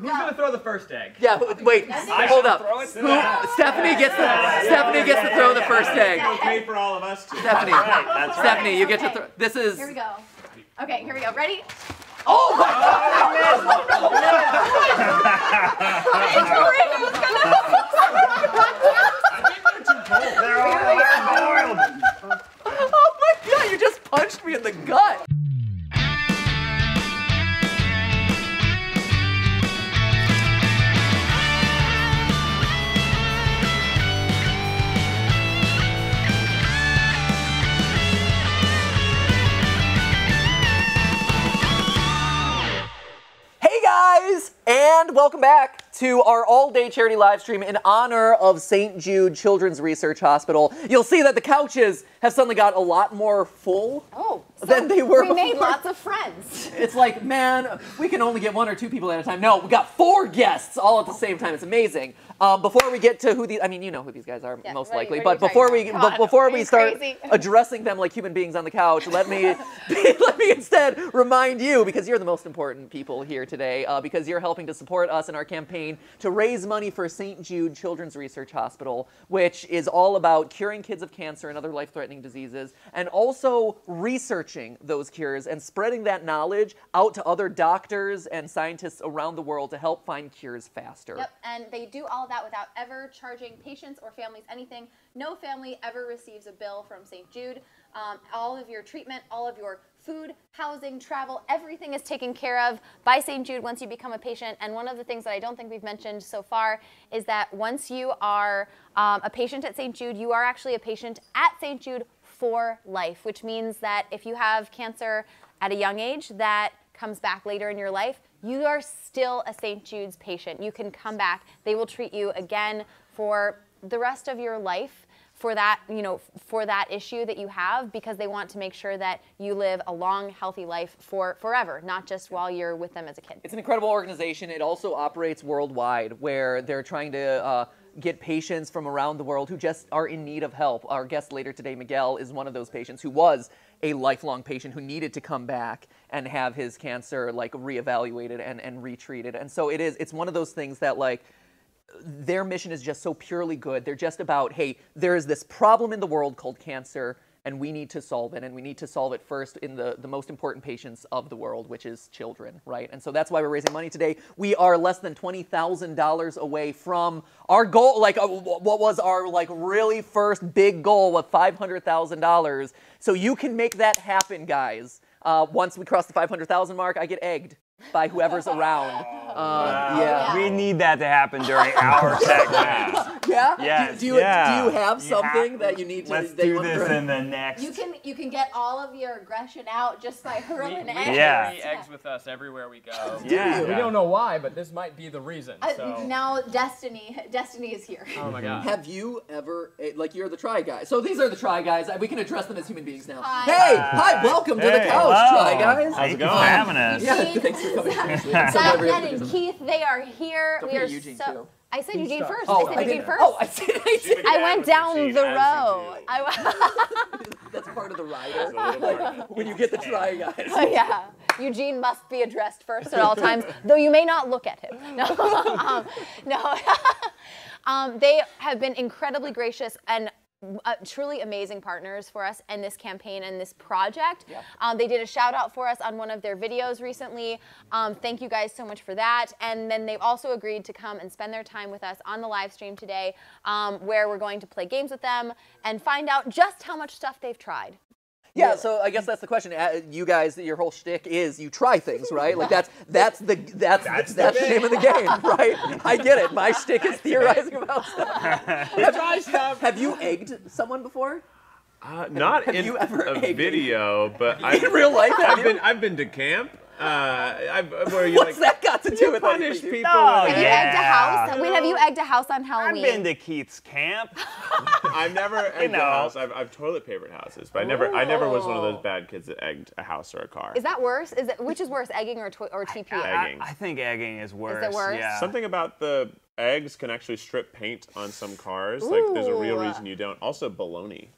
Who's gonna throw the first egg? Yeah, wait, hold up. Stephanie gets to throw the first egg. It's okay for all of us to. Stephanie, That's right. Stephanie, you get to throw. This is. Here we go. Okay, here we go. Ready? Oh my They're all boiled. Oh my God! You just punched me in the gut. And welcome back to our all-day charity live stream in honor of St. Jude Children's Research Hospital. You'll see that the couches have suddenly got a lot more full than they were before. We made lots of friends. It's like, man, we can only get 1 or 2 people at a time. No, we got 4 guests all at the same time. It's amazing. Before we get to who these, I mean, you know who these guys are most likely, but before we start addressing them like human beings on the couch, let me instead remind you, because you're the most important people here today, because you're helping to support us in our campaign to raise money for St. Jude Children's Research Hospital, which is all about curing kids of cancer and other life-threatening diseases, and also researching those cures and spreading that knowledge out to other doctors and scientists around the world to help find cures faster. Yep, and they do all that without ever charging patients or families anything. No family ever receives a bill from St. Jude. All of your treatment, all of your food, housing, travel, everything is taken care of by St. Jude once you become a patient. And one of the things that I don't think we've mentioned so far is that once you are a patient at St. Jude, you are actually a patient at St. Jude for life, which means that if you have cancer at a young age that comes back later in your life, you are still a St. Jude's patient. You can come back. They will treat you again for the rest of your life for that, for that issue that you have, because they want to make sure that you live a long, healthy life for forever, not just while you're with them as a kid. It's an incredible organization. It also operates worldwide, where they're trying to get patients from around the world who just are in need of help. Our guest later today, Miguel, is one of those patients who was a lifelong patient who needed to come back and have his cancer reevaluated and retreated. And so it's one of those things that their mission is just so purely good. They're just about, hey, there is this problem in the world called cancer, and we need to solve it, and we need to solve it first in the most important patients of the world, which is children, right? And so that's why we're raising money today. We are less than $20,000 away from our goal, what was our really first big goal of $500,000. So you can make that happen, guys. Once we cross the 500,000 mark, I get egged by whoever's around. Yeah. We need that to happen during our segment. Yeah? Yes. Do you have something that you need to? Let's do this in the next. You can get all of your aggression out just by hurling eggs. We carry eggs with us everywhere we go. Yeah. We don't know why, but this might be the reason. So. Now destiny is here. Oh my God. Have you ever, you're the Try Guys. So these are the Try Guys. We can address them as human beings now. Hi. Hey, hi, welcome to the couch, hello. Try Guys. How's it going? For having us. Yeah, thanks for coming. Zach, Ned, and Keith, they are here. Don't we are Eugene so. too. I said Eugene first. Oh, I said Eugene first. Oh, I said. I went down the row. That's part of the rider. When you get the Try Guys. Oh, yeah. Eugene must be addressed first at all times, though you may not look at him. No. No. They have been incredibly gracious and truly amazing partners for us in this campaign and this project. Yep. They did a shout out for us on one of their videos recently. Thank you guys so much for that. And then they've also agreed to come and spend their time with us on the live stream today, where we're going to play games with them and find out just how much stuff they've tried. Yeah, so I guess that's the question. You guys, your whole shtick is you try things, right? That's the name of the game, right? I get it. My shtick is theorizing about stuff. Have you egged someone before? Not in a video, but in real life. I've been to camp. Where you What's that got to do with punish anything? people? Oh, Have you egged a house? Wait, have you egged a house on Halloween? I've been to Keith's camp. I've never egged a house. I've toilet papered houses, but I never was one of those bad kids that egged a house or a car. Is that worse? Which is worse, egging or TP? Egging. I think egging is worse. Is it worse? Yeah. Something about the eggs can actually strip paint on some cars. Like there's a real reason you don't. Also, baloney.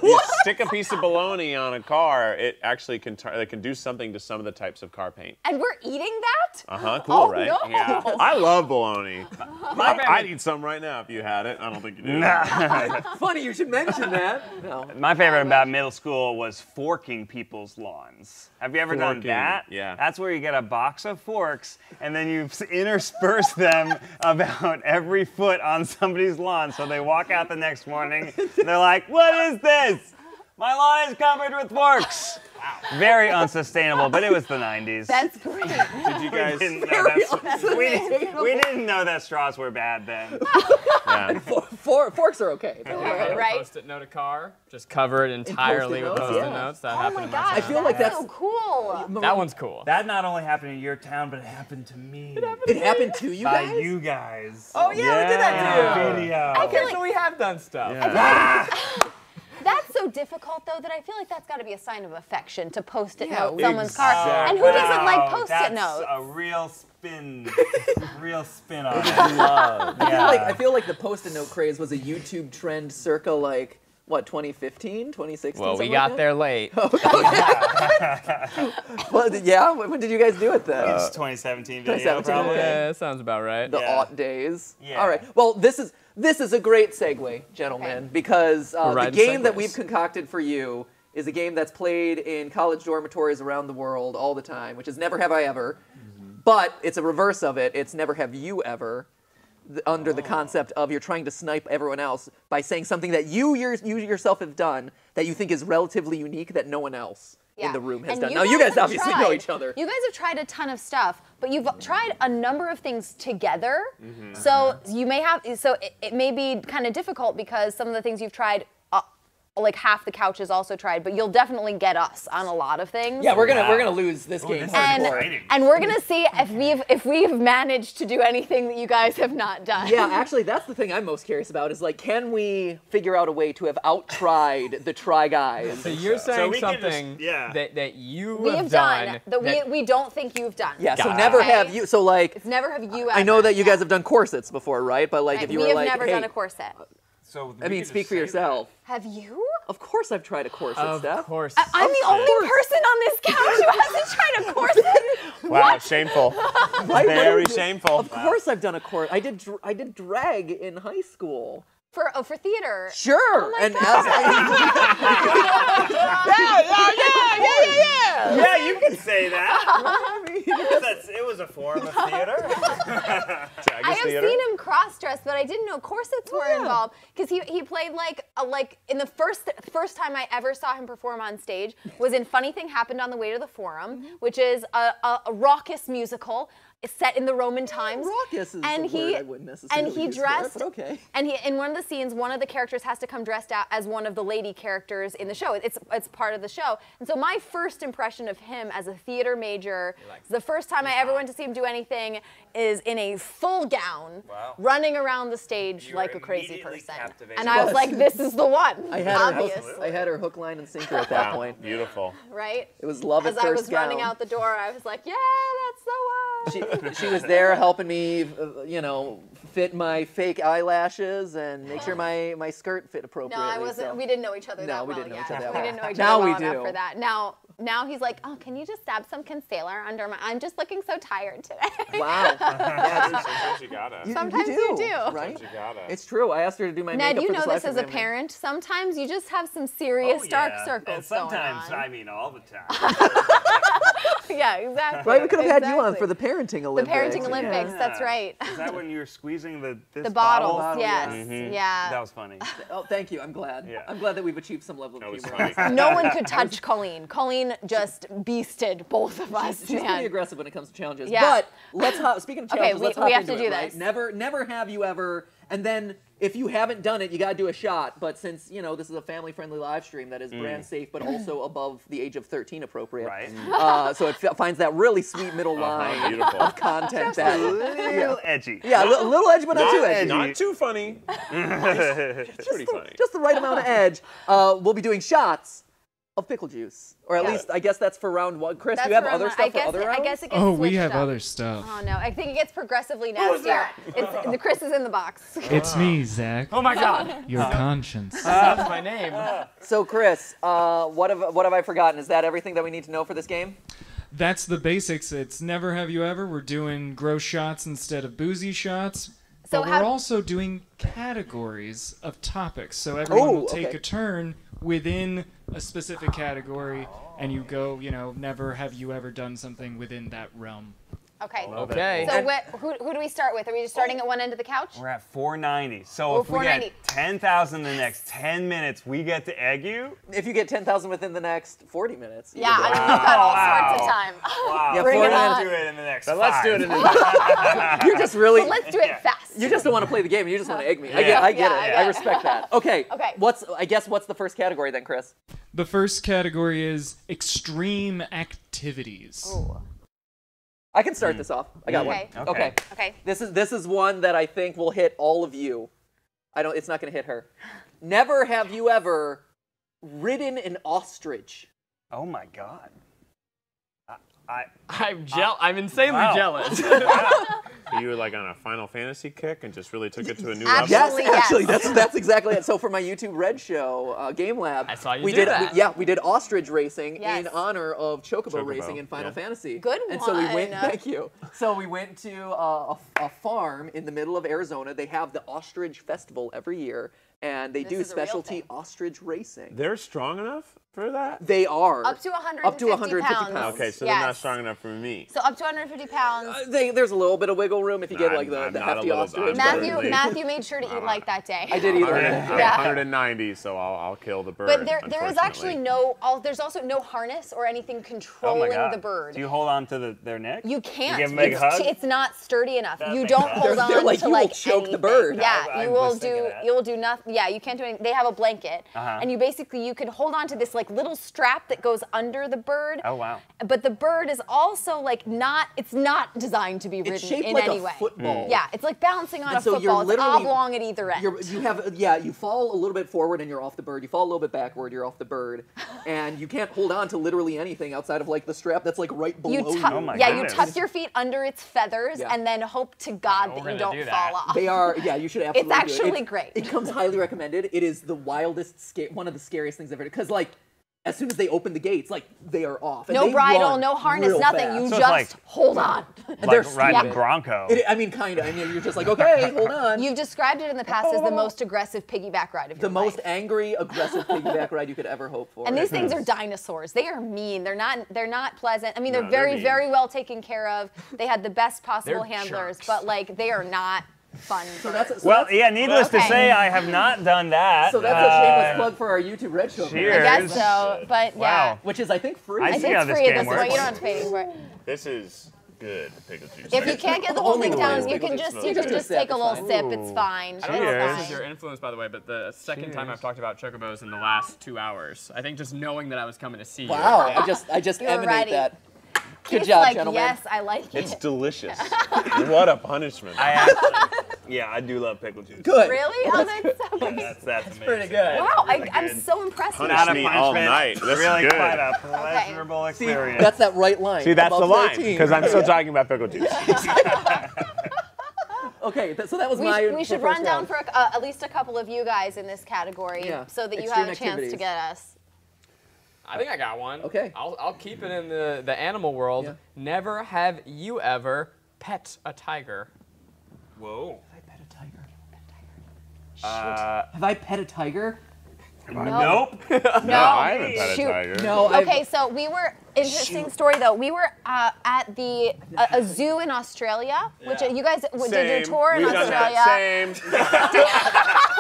You stick a piece of bologna on a car, it actually can do something to some of the types of car paint. And we're eating that? Cool, right? No. Yeah. I love bologna. I'd eat some right now if you had it. I don't think you do. Funny you should mention that. No. My favorite about middle school was forking people's lawns. Have you ever done Forking, that? yeah. That's where you get a box of forks and then you intersperse them about every foot on somebody's lawn. So they walk out the next morning and they're like, "What is this? My lawn is covered with forks." Wow. Very unsustainable, but it was the 90s. That's great. Did you guys? We didn't know that straws were bad then. Yeah. Forks are okay. But Right. Post-it note a car, just covered entirely with Post-it post-it notes, yeah. notes. That Oh happened my in gosh, my I feel like that's that's- so cool. That one's cool. That not only happened in your town, but it happened to me. It happened to you By guys? you guys. Oh yeah, we did that too. Video. I feel Okay, so we have done stuff. That's so difficult, though, that I feel like that's got to be a sign of affection to post-it Yeah, note someone's car. exactly. And who doesn't like post-it That's notes? a real spin. Real spin on it. I feel like the post-it note craze was a YouTube trend circa like, what, 2015, 2016? Well, we something got like there late. that? Well, yeah, when did you guys do it then? It's 2017 video, 2017, probably. okay. Yeah, that sounds about right. The Yeah. aught days. Yeah. All right. Well, this is a great segue, gentlemen, Okay. because the riding game that segues. we've concocted for you is a game that's played in college dormitories around the world all the time, which is Never Have I Ever. But it's a reverse of it. It's Never Have You Ever, under the concept of you're trying to snipe everyone else by saying something that you yourself have done that you think is relatively unique that no one else in the room has And done. Now, you guys have obviously know tried- each other. You guys have tried a ton of stuff, but you've tried a number of things together. So you may have, it may be kind of difficult because some of the things you've tried, like half the couch is also tried, but you'll definitely get us on a lot of things. Yeah, we're gonna lose this game. this is hardcore. exciting. And we're gonna see if we've managed to do anything that you guys have not done. Yeah, actually, that's the thing I'm most curious about is like, can we figure out a way to have out-tried the Try Guys? So you're saying we can just- something yeah. that you We have have done that that we don't think you've done. Yeah, so Got it. never Okay. have you. So like, It's never have you. I know ever, that you yeah. guys have done corsets before, right? But like, if you we were have like, never hey, done a corset. So I mean, speak for yourself. Have you? Of course, I've tried a corset, Of Steph. course. I'm the only person on this couch who hasn't tried a corset. Wow, shameful. Right? Very What? shameful. Of course, I've done a corset. I did drag in high school. For theater. Sure. my And God. Yeah, you can say that. It was a form of theater. I have seen him cross-dress, but I didn't know corsets were involved because he played like in the first time I ever saw him perform on stage was in Funny Thing Happened on the Way to the Forum, which is a raucous musical. It's set in the Roman times. Raucous is and the he word I wouldn't necessarily and he use for it, dressed. but okay. And in one of the scenes, one of the characters has to come dressed out as one of the lady characters in the show. It's part of the show. And so my first impression of him as a theater major, the first time I ever went to see him do anything, is in a full gown, running around the stage You like were a crazy immediately person. captivated. And I was like, this is the one, I had obviously, her hook, line, and sinker at that Wow, point. beautiful. right? It was love at As first I was running gown. out the door, I was like, yeah, that's the one. She was there helping me, fit my fake eyelashes and make sure my skirt fit No, appropriately. I wasn't. so. We didn't know each other No, that we well didn't know yet. each other that We well. didn't know each Now other we well enough do. for that. Now he's like, oh, can you just dab some concealer under my? I'm just looking so tired today. Wow. Yeah, Sometimes you gotta. Sometimes you do. Right? You gotta. It's true. I asked her to do my Ned, makeup you for know this this live as a stream. parent. Sometimes you just have some serious dark circles And sometimes, going on. I mean, all the time. Yeah, exactly. Right, we could have had you on Exactly. for the parenting the Olympics. parenting Olympics. Yeah. That's right. Is that when you were squeezing the The bottles. bottle, Yes. yeah. Yeah. That was funny. Oh, thank you. I'm glad. Yeah. I'm glad that we've achieved some level of That was humor. funny. No one could touch Colleen. Colleen just beasted both of us. She's man. pretty aggressive when it comes to challenges. Yeah. But let's speaking of Okay, challenges, we- let's we hop have into to do it, right? this. Never have you ever. And then if you haven't done it, you got to do a shot. But since this is a family-friendly live stream that is brand safe, but also above the age of 13 appropriate. Right. So it finds that really sweet middle line beautiful. of content that. A little edgy. Yeah, a little edge, but not too edgy. Not too funny. It's pretty funny. Just the right amount of edge. We'll be doing shots. of pickle juice, or at least I guess that's for round 1. Chris, That's do you have for other round stuff one. for other rounds? I guess it gets Oh, we switched have up. other stuff. Oh no, I think it gets progressively nastier. The Chris is in the box. It's me, Zach. Oh my God. Your conscience. That's my name. So Chris, what have I forgotten? Is that everything that we need to know for this game? That's the basics. It's never have you ever. We're doing gross shots instead of boozy shots. So But how- we're also doing categories of topics. So everyone will take okay. a turn within a specific category, and you go, never have you ever done something within that realm. Okay. Okay. So who do we start with? Are we just starting at one end of the couch? We're at 490. So Oh, if we get 490. 10,000 in the next 10 minutes, we get to egg you? If you get 10,000 within the next 40 minutes. you Yeah, can I do mean, it. we've got all Wow. sorts of time. Wow. Yeah, Bring it 490. on. Do it in the next But let's do it in You're just really. But let's do it fast. You just don't want to play the game. And you just want to egg me. I Yeah. get it. Yeah, I yeah. respect that. Okay. Okay. What's the first category then, Chris? The first category is extreme activities. Ooh. I can start this off. I got Okay. one. Okay. Okay. This is one that I think will hit all of you. It's not going to hit her. Never have you ever ridden an ostrich. Oh my God. I'm insanely Wow. jealous. You were like on a Final Fantasy kick and just really took it to a new Absolutely. level. Yes, actually, yes. that's exactly it. So for my YouTube Red Show, Game Lab, I saw you we do did that. we did ostrich racing Yes. in honor of Chocobo, Chocobo, racing in Final yeah. Fantasy. Good And so we went. one. Thank you. So we went to a farm in the middle of Arizona. They have the Ostrich Festival every year, and they do is a real specialty thing. ostrich racing. They're strong enough for that? They are Up to 150 pounds. Okay, so they're not Yes. strong enough for me. So up to 150 pounds. There's a little bit of wiggle room if you get I'm- like the I'm not a hefty little- ostrich. I'm but- certainly- Matthew made sure to eat light that day. I did either. I'm Yeah. 190, so I'll kill the bird. But there is actually unfortunately. there's also no harness or anything Oh my controlling God. the bird. Do you hold on to their neck? You can't. give 'em a big hug? It's not sturdy enough. That You makes don't sense. hold They're on like, to you will like choke the anything. bird. Yeah, I you was will thinking do. that. You will do nothing. Yeah, you can't do anything. They have a blanket, Uh-huh. and you can hold on to this like little strap that goes under the bird. Oh, wow. But the bird is also like not. It's not designed to be ridden It's shaped in like any a way. football. Yeah, it's like bouncing on And a so you're football. It's literally- oblong at either end. You fall a little bit forward and you're off the bird. You fall a little bit backward, you're off the bird, and you can't hold on to literally anything outside of like the strap that's like right below you. Oh my you goodness. tuck your feet under its feathers Yeah. and then hope to God we're that you gonna don't do fall that. off. They are, yeah. You should absolutely. do it. actually It's- great. It comes highly recommended. It is the wildest, one of the scariest things I've ever. Because like, as soon as they open the gates, like they are off. And No they bridle, run no harness, real nothing. fast. You So it's just like- hold on. They're Like riding stupid. a Bronco. I mean, kind of. I mean, you're just like, okay, hold on. You've described it in the past as the most aggressive piggyback ride of The your most life. angry, aggressive piggyback ride you could ever hope for. And these things are dinosaurs. They are mean. They're not pleasant. I mean, they're No, they're very, mean. very well taken care of. They had the best possible They're handlers, jerks. but like they are not fun. So that's Well, yeah, needless to Okay. say, I have not done that. So that's a shameless plug for our YouTube Red Show. cheers. I guess so, but yeah. Wow. Which is, I think, free. I I see think how it's this free at game this point. works. You don't have to pay anything for it. This is good pickle juice. If you can't get the whole Only thing the way down, is you pickle can juice just smells good. take a It's little fine. sip. It's fine. I don't know if Cheers. this is your influence, by the way, but the second time I've talked about chocobos in the last 2 hours. I think just knowing that I was coming to see you. Wow, I just You're emanate ready. that. Good It's job, like, gentlemen. yes, I like It's it. delicious. What a punishment. I actually, yeah, I do love pickle juice. Good. Really? Oh, that's so good. That's amazing. Pretty good. Wow, Really I'm good. so impressed with Punish Not a that. me all punishment. night. This really is good. quite a pleasurable See, experience. that's that right line. See, that's about the line. 13. Because I'm still talking about pickle juice. Okay, so that was my. We should run down for at least a couple of you guys in this category Yeah. so that you Extreme have a chance activities. to get us. I think I got one. Okay. I'll keep it in the animal world. Yeah. Never have you ever pet a tiger. Whoa. Have I pet a tiger? Have I pet a tiger? Nope. No, I haven't pet a shoot. tiger. No. Okay, so we were interesting story though. We were at a zoo in Australia, which you guys did your Same. tour in We've done Australia. that.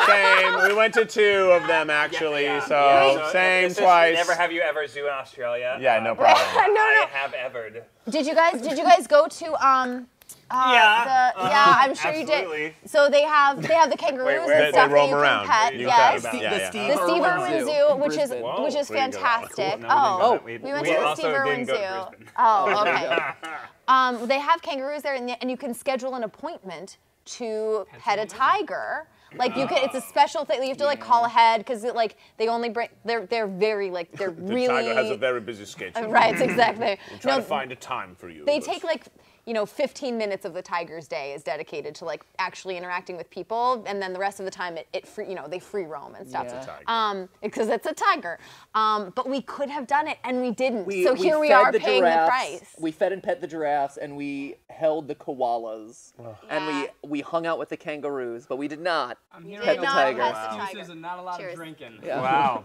Same. We went to 2 of them actually, so same twice. Never have you ever zoo in Australia? Yeah, no problem. No. I have evered. Did you guys go to Yeah. I'm sure you absolutely. did. So they have the kangaroos They and stuff that roam you around. can pet. You Yes. can pet The Yeah, Steve yeah. The Steve Irwin Zoo, in which is Brisbane. Whoa, which is where you go? fantastic. No, Oh, we we went we to the also Steve Irwin didn't go to Zoo. Brisbane. Oh, okay. They have kangaroos there, and you can schedule an appointment to pet a tiger. Like you can, it's a special thing. You have to like call ahead because like they only bring. They're very like they're The really. tiger has a very busy schedule. Right, exactly. We'll try to find a time for you. They take like 15 minutes of the tiger's day is dedicated to like actually interacting with people, and then the rest of the time they free roam and stuff. Because it's a tiger. But we could have done it and we didn't. So here we are paying the price. We fed and pet the giraffes and we held the koalas and we hung out with the kangaroos, but we did not pet the tiger. Excuses and not a lot of drinking. Yeah. Wow.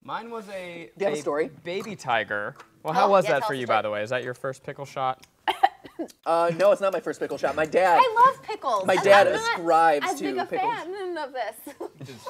Mine was a story? baby tiger. Well, how was that tell for us you, the story. by the way? Is that your first pickle shot? No, it's not my first pickle shot. My dad. I love pickles. My dad ascribes as big to a pickles. fan of this.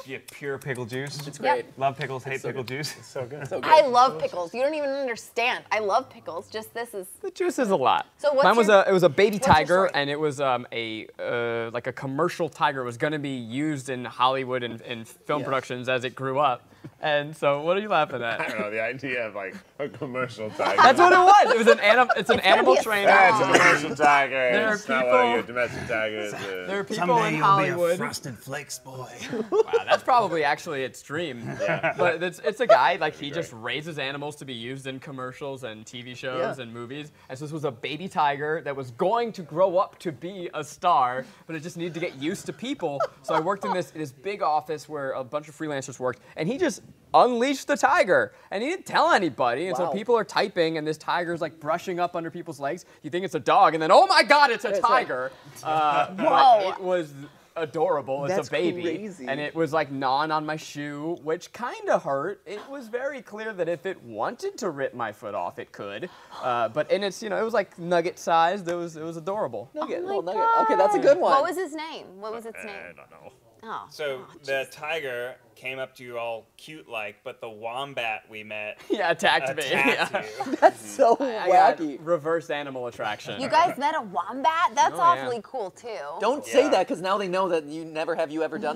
Just pure pickle juice. It's great. Love pickles, hate pickle juice. It's so good. So good. I love pickles. You don't even understand. I love pickles. Just this is. The juice is a lot. So what's Mine was your- it was a baby what's your tiger, story? and it was like a commercial tiger. It was going to be used in Hollywood and film productions as it grew up. And so, what are you laughing I at? don't know, the idea of like a commercial tiger. That's what it was. It was an it's an animal be a trainer. That's a commercial tiger. There are It's not one of people- your domestic tigers. There are people in Hollywood. Frosted Flakes boy. Wow, that's probably actually its dream. Yeah. But it's a guy, like he just raises animals to be used in commercials and TV shows and movies. And so this was a baby tiger that was going to grow up to be a star, but it just needed to get used to people. So I worked in this big office where a bunch of freelancers worked, and he just unleashed the tiger, and he didn't tell anybody. And so people are typing, and this tiger's like brushing up under people's legs. You think it's a dog, and then oh my God, it's a tiger! But it was adorable as a baby, crazy. and it was like gnawing on my shoe, which kind of hurt. It was very clear that if it wanted to rip my foot off, it could. But and it's it was like nugget sized. It was adorable. Nugget, little nugget. Okay, that's a good one. What was his name? What was its name? I don't know. Oh. So the tiger came up to you all cute-like, but the wombat we met Yeah, attacked me. attacked Yeah. you. That's so I got wacky. reverse animal attraction. You guys met a wombat? That's Oh, yeah. awfully cool too. Don't say that because now they know that you never done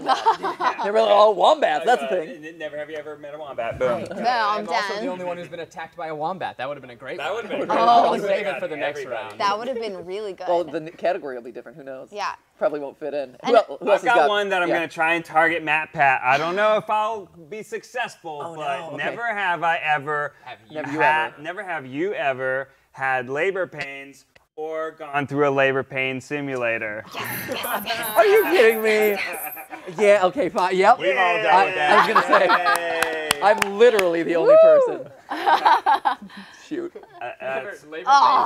that. They were like, oh, wombats, that's the thing. Never have you ever met a wombat. Boom. No, I'm also the done. only one who's been attacked by a wombat. That would have been a great That one. would have been Oh, I'll you save it for the next round. That would have been really good. Well, the category will be different. Who knows? Yeah. Probably won't fit in. And- Who else I've has got one that I'm yeah. going to try and target MatPat. I don't know if I'll be successful, Oh, but no, okay. never have I ever never have you ever had labor pains or gone through a labor pain simulator. Are you kidding me? Yeah, okay, fine. Yep. We've all dealt with that. I was going to say, I'm literally the only person. Shoot.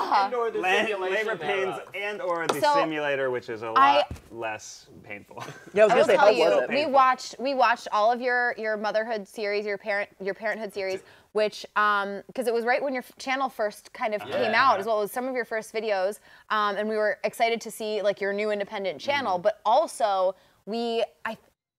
Labor pains and or the So, simulator, which is a lot less painful. Yeah, I was I going will to say, tell how you, was it? we watched all of your motherhood series, your parenthood series, which because it was right when your channel first kind of came out, as well as some of your first videos, and we were excited to see like your new independent channel, but also we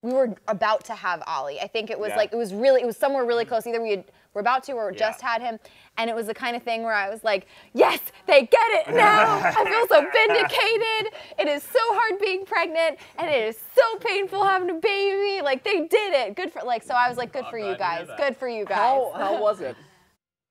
were about to have Ollie. I think it was like it was somewhere really close. Either we're about to or just had him, and it was the kind of thing where I was like, yes, they get it now. I feel so vindicated. It is so hard being pregnant, and it is so painful having a baby. Like they did it. Good for so I was like, good for you guys. Good for you guys. How was it?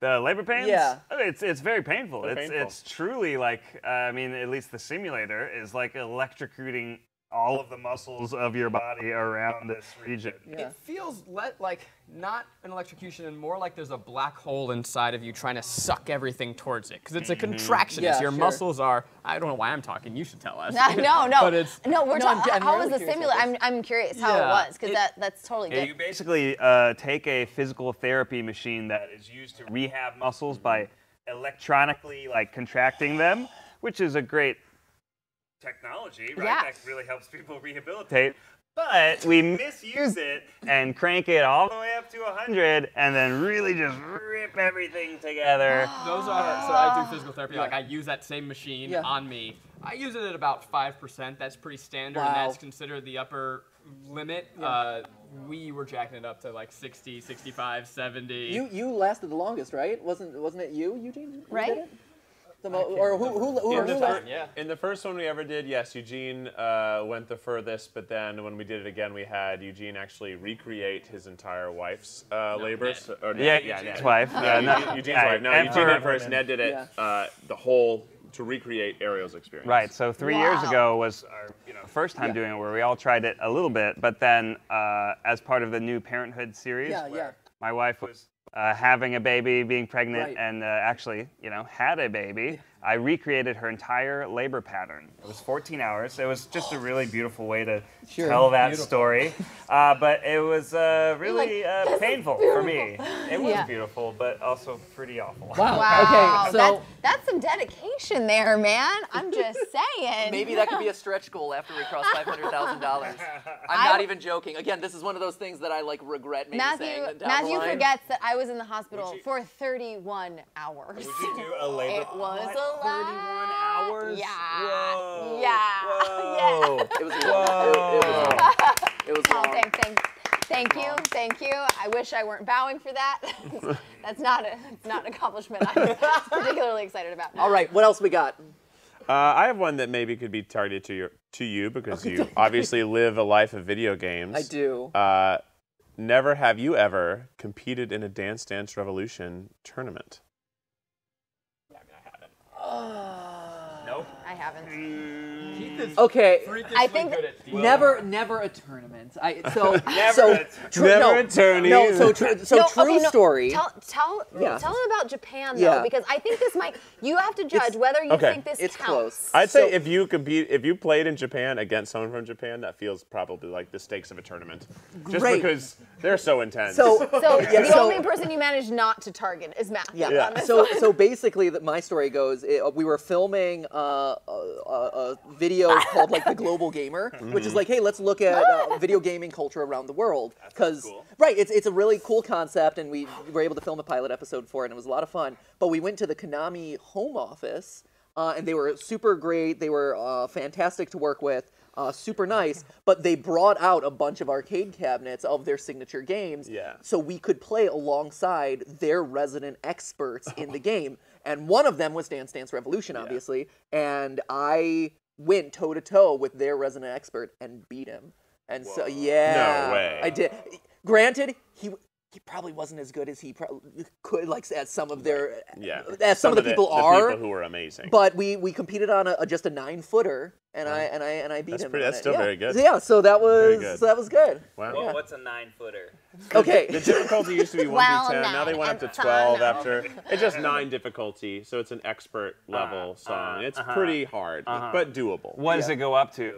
The labor pains? Yeah. Oh, it's very painful. Painful. It's truly like I mean, at least the simulator is like electrocuting all of the muscles of your body around this region. It feels like not an electrocution and more like there's a black hole inside of you trying to suck everything towards it. Because it's a contraction. Yeah, your sure. muscles are, I don't know why I'm talking, you should tell us. No. But it's, we're talking. I'm How really was the curious simulator? about this. I'm curious how it Yeah, was because that's totally Yeah, good. you basically take a physical therapy machine that is used to rehab muscles by electronically contracting them, which is a great technology, right? Yeah. That really helps people rehabilitate. But we misuse it and crank it all the way up to 100 and then really just rip everything together. Those are, so I do physical therapy, I use that same machine Yeah. on me. I use it at about 5%, that's pretty standard, Wow. and that's considered the upper limit. We were jacking it up to 60, 65, 70. You lasted the longest, right? Wasn't it you, Eugene? who Right. did it? Or who lasted? In the first one we ever did, yes, Eugene went the furthest, but then when we did it again, we had Eugene actually recreate his entire wife's labors. Eugene's wife. Eugene's wife. No, and Eugene for went her first. women. Ned did it the whole to recreate Ariel's experience. Right. So 3 years Wow. ago was our first time doing it, where we all tried it a little bit. But then, as part of the new Parenthood series, where my wife was having a baby, being pregnant, and actually, had a baby, I recreated her entire labor pattern. It was 14 hours. It was just a really beautiful way to tell that story. But it was really painful for me. It was beautiful, but also pretty awful. Wow. Okay, so that's some dedication there, man. I'm just saying. maybe that could be a stretch goal after we cross $500,000. I'm not even joking. Again, this is one of those things that I regret maybe saying down the Matthew line. forgets that I was in the hospital for 31 hours. Would you do a labor? It was a lot. 31 hours? Yeah. Whoa. Yeah. Whoa. It was long. It was long. Thank you. I wish I weren't bowing for that. It's not an accomplishment I'm particularly excited about. All right, what else we got? I have one that maybe could be targeted to you because you obviously live a life of video games. I do. Never have you ever competed in a Dance Dance Revolution tournament? Nope. I haven't. Keith is Okay. I think good at Steve. Never a tournament. Never a tourney. No, so true story. Tell Yeah. them about Japan though, Yeah. because I think this might. You have to judge whether you okay. think this It's counts. close. I'd say So- if you played in Japan against someone from Japan, that feels probably like the stakes of a tournament. Just Great. because they're so intense. So The only person you managed not to target is Matthew. yeah. on this So one. so basically, my story goes. We were filming a video called The Global Gamer, which is hey, let's look at video gaming culture around the world. Because cool. right, it's a really cool concept, and we were able to film a pilot episode for it, and it was a lot of fun. But we went to the Konami home office, and they were super great. They were fantastic to work with. Super nice, but they brought out a bunch of arcade cabinets of their signature games, so we could play alongside their resident experts in the game. And one of them was Dance Dance Revolution, obviously, and I went toe-to-toe with their resident expert and beat him. And so, No way. I did. Granted, he probably wasn't as good as he could, as some of their, as some of the people are. The people who were amazing. But we competed on just a 9-footer, and I beat him. That's still very good. Yeah, so that was good. Wow. Well, what's a 9-footer? Okay. The difficulty used to be 1 Well, through 10. no, Now they went up to it's 12 no. after. It's just 9 difficulty, so it's an expert level song. It's pretty hard, but doable. What does it go up to?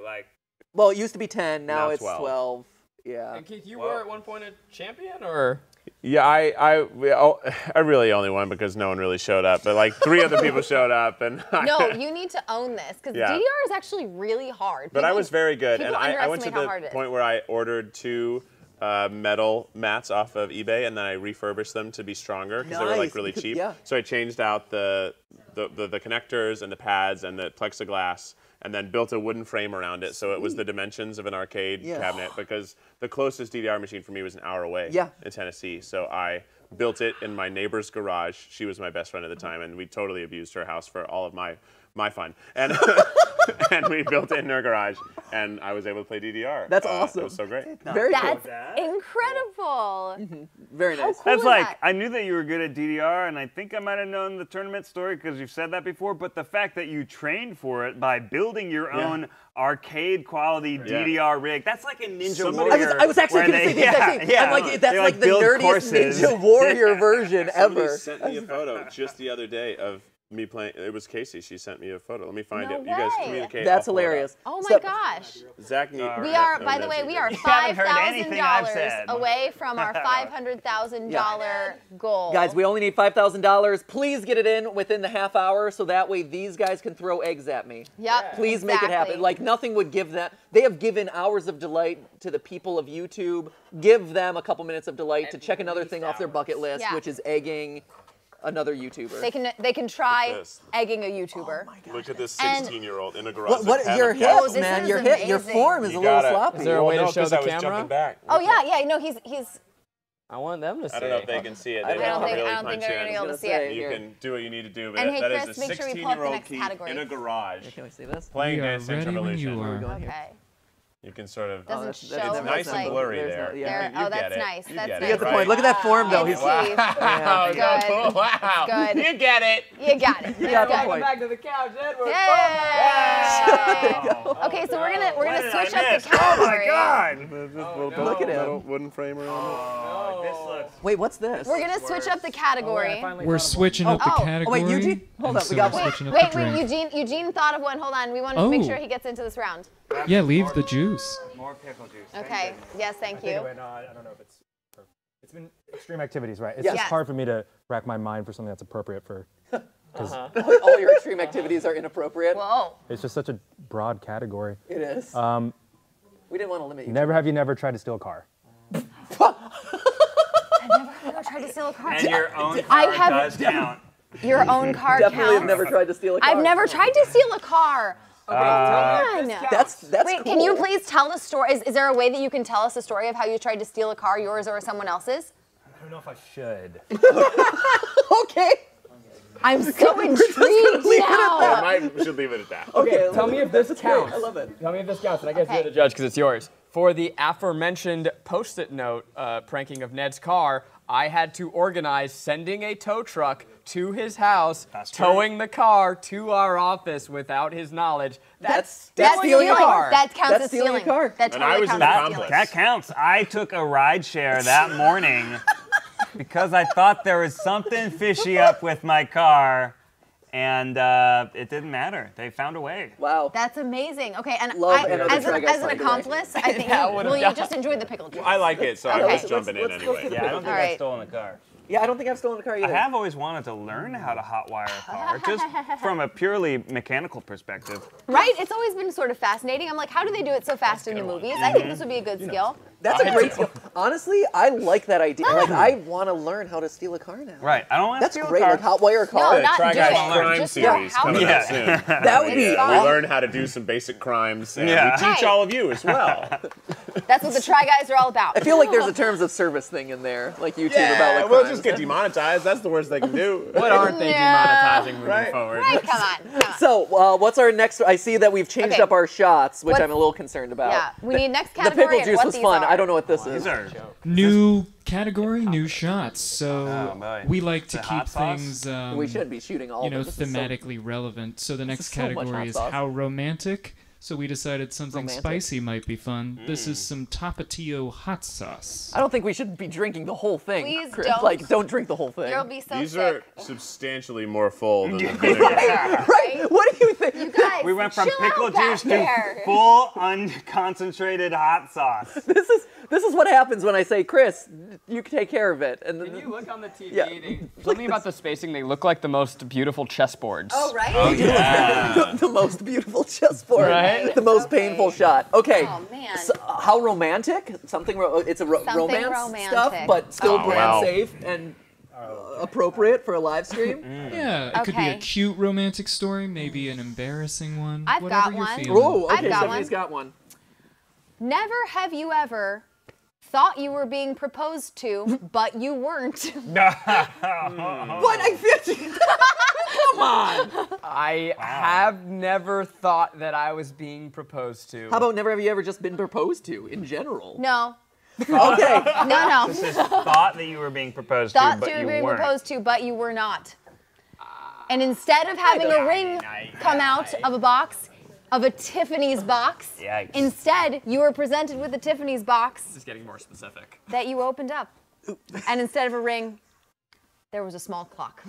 Well, it used to be 10. Now Now it's 12. 12. Yeah. And Keith, you were at one point a champion, or? Yeah, I really only won because no one really showed up, but 3 other people showed up, and No, you need to own this because Yeah. DDR is actually really hard. But I was very good, people and I went to underestimate how hard the it is. point where I ordered 2 metal mats off of eBay, and then I refurbished them to be stronger because they were Nice, really because- cheap. yeah. So I changed out the connectors and the pads and the plexiglass, and then built a wooden frame around it, so it was the dimensions of an arcade cabinet. Because the closest DDR machine for me was an hour away in Tennessee, so I built it in my neighbor's garage. She was my best friend at the time, and we totally abused her house for all of my fun. And and we built it in her garage, and I was able to play DDR. That's awesome. It was so great. Very That's cool. incredible. Very nice. cool That's is like, that? I knew that you were good at DDR, and I think I might have known the tournament story because you've said that before, but the fact that you trained for it by building your own arcade quality DDR rig, that's like a Ninja Warrior. I was actually where going to say they- the exact thing. I'm They, that's the build nerdiest courses. Ninja Warrior version Somebody ever. sent me a photo just the other day of me playing. It was Casey. She sent me a photo. Let me find No it. You guys way. communicate. That's I'll pull it up. hilarious. Oh my So- gosh. Zach, We are, by the way, we are haven't heard anything I've $5,000 said. away from our $500,000 goal. Guys, we only need $5,000. Please get it in within the half hour so that way these guys can throw eggs at me. Yep. Please make it happen. exactly. Nothing would give that. They have given hours of delight to the people of YouTube. Give them a couple minutes of delight to check another thing off their bucket list, Yeah. which is egging another YouTuber. They can try this. egging a YouTuber. Look at this And- 16-year-old in a garage. What with your pen and hits, pencil. man? is Your hit, your amazing. form is You a little gotta- sloppy. Is there a way to no, show 'cause the I was camera? jumping back. Oh yeah. No, he's. I want them to see. I don't know if they can see it. I They don't have to think- really I don't think punch they're gonna in. be able to gonna see say, it. You can do what you need to do, but And hey, that Chris, is a make sure we pull up the 16-year-old next Keith category. in a garage Can we see this? playing We are Dance Dance ready when Revolution. you are. Going here. Okay. You can sort of. Doesn't that's- show. that's It's nice like, and blurry there's there. no- yeah. You Oh, get that's it. nice. You That's get nice. it, You get the right? point. Look at that form, though. It's He's Steve. Wow. Good. Wow. Good. You get it. You got it. You got the Good. point. Back to the couch, Edward. Yay! Oh, Okay, so we're what gonna did switch I up miss? the category. Oh my God! Look at him. Little wooden frame around Oh, this looks. Wait, what's this? We're gonna switch up the category. We're switching up the Oh. category. Oh, wait, Eugene? Hold and up, we so got we're one. switching up Wait, the wait, drink. Eugene thought of one. Hold on, we want to make Oh. sure he gets into this round. Yeah, leave the juice. More pickle juice. Okay. Yes, thank you. Anyway, no, I don't know if it's been extreme activities, right? It's Yes. just hard for me to rack my mind for something that's appropriate for. All your extreme activities are inappropriate. Whoa. It's just such a broad category. It is. We didn't want to limit you. Never have you never tried to steal a car? I've never tried to steal a car. And your own I car have- does count. Your own car Definitely have counts. never tried to steal a car. I've never tried to steal a car. Come on. That's Wait, cool. can you please tell the story? Is there a way that you can tell us a story of how you tried to steal a car, yours or someone else's? I don't know if I should. Okay. I'm so intrigued now. We should leave it at that. Okay, tell me if this counts. I love it. Tell me if this counts, and I guess Okay. you're the judge because it's yours. For the aforementioned Post-it note pranking of Ned's car, I had to organize sending a tow truck to his house, towing the car to our office without his knowledge. That's stealing a car. That counts That's as stealing a car. That And totally I was counts an as accomplice. stealing. That counts. I took a ride share that morning because I thought there was something fishy up with my car, and it didn't matter. They found a way. Wow. That's amazing. Okay, and Love another as Try Guys an fight today. accomplice, I think will you just enjoy the pickle juice? I like it, so I Okay. was jumping in Let's go anyway. to the Yeah, I don't think All I've right. stolen a car. Yeah, I don't think I've stolen a car I either. have always wanted to learn how to hotwire a car, just from a purely mechanical perspective. Right? It's always been sort of fascinating. I'm like, how do they do it so fast in the movies? I think this would be a good skill. That's a great skill. Honestly, I like that idea. Like, I want to learn how to steal a car now. Right. I don't want to That's steal great. a car. Like hotwire a No, car. not Try do Guys it. crime Just series how coming to up do it. soon. That would be Yeah, we awesome. learn how to do some basic crimes, and Yeah. we teach Right. all of you as well. That's what the Try Guys are all about. I feel like there's a terms of service thing in there, like YouTube about like we'll crimes. just get demonetized. That's the worst they can do. What aren't they demonetizing moving Right. forward? Right, come on. So, what's our next? I see that we've changed Okay. up our shots, which What's- I'm a little concerned about. Yeah, we need next The category pickle and juice what was these fun. are. I don't know what this is. These are New category, new shots. So Oh, boy. we like to The hot keep sauce? things, We should be shooting all you of know, them. This is so- thematically relevant. So the next is so much hot category is sauce. how romantic. So we decided something Romantic. spicy might be fun. This is some Tapatio hot sauce. I don't think we should be drinking the whole thing. Please Chris. don't. Like, don't drink the whole thing. You'll be so These sick. are substantially more full than the vinegar. Right? What do you think? You guys, We went from chill pickle out back juice to there. full unconcentrated hot sauce. This is what happens when I say, Chris, you can take care of it. And Can you look on the TV? Yeah. Something about the spacing, they look like the most beautiful chessboards. Oh, right? the most beautiful chessboard, Right? the most painful shot. Okay. Oh, man. So, how romantic? Something. It's a Something romance romantic. stuff, but still Oh, brand wow. safe and appropriate for a live stream. Yeah, it could be a Okay. cute romantic story, maybe an embarrassing one. I've whatever got you're one. feeling. Oh, I've okay. got Stephanie's one. got one. Never have you ever thought you were being proposed to, but you weren't. What? I feel. Come on. I have never thought that I was being proposed to. How about never have you ever just been proposed to in general? No. Okay. No. This is thought that you were being proposed Thought to, but you were you being weren't. proposed to, but you were not. And instead of having a ring come out of a box, of a Tiffany's box, Yikes. instead you were presented with a Tiffany's box Just getting more specific. that you opened up. And instead of a ring, there was a small clock.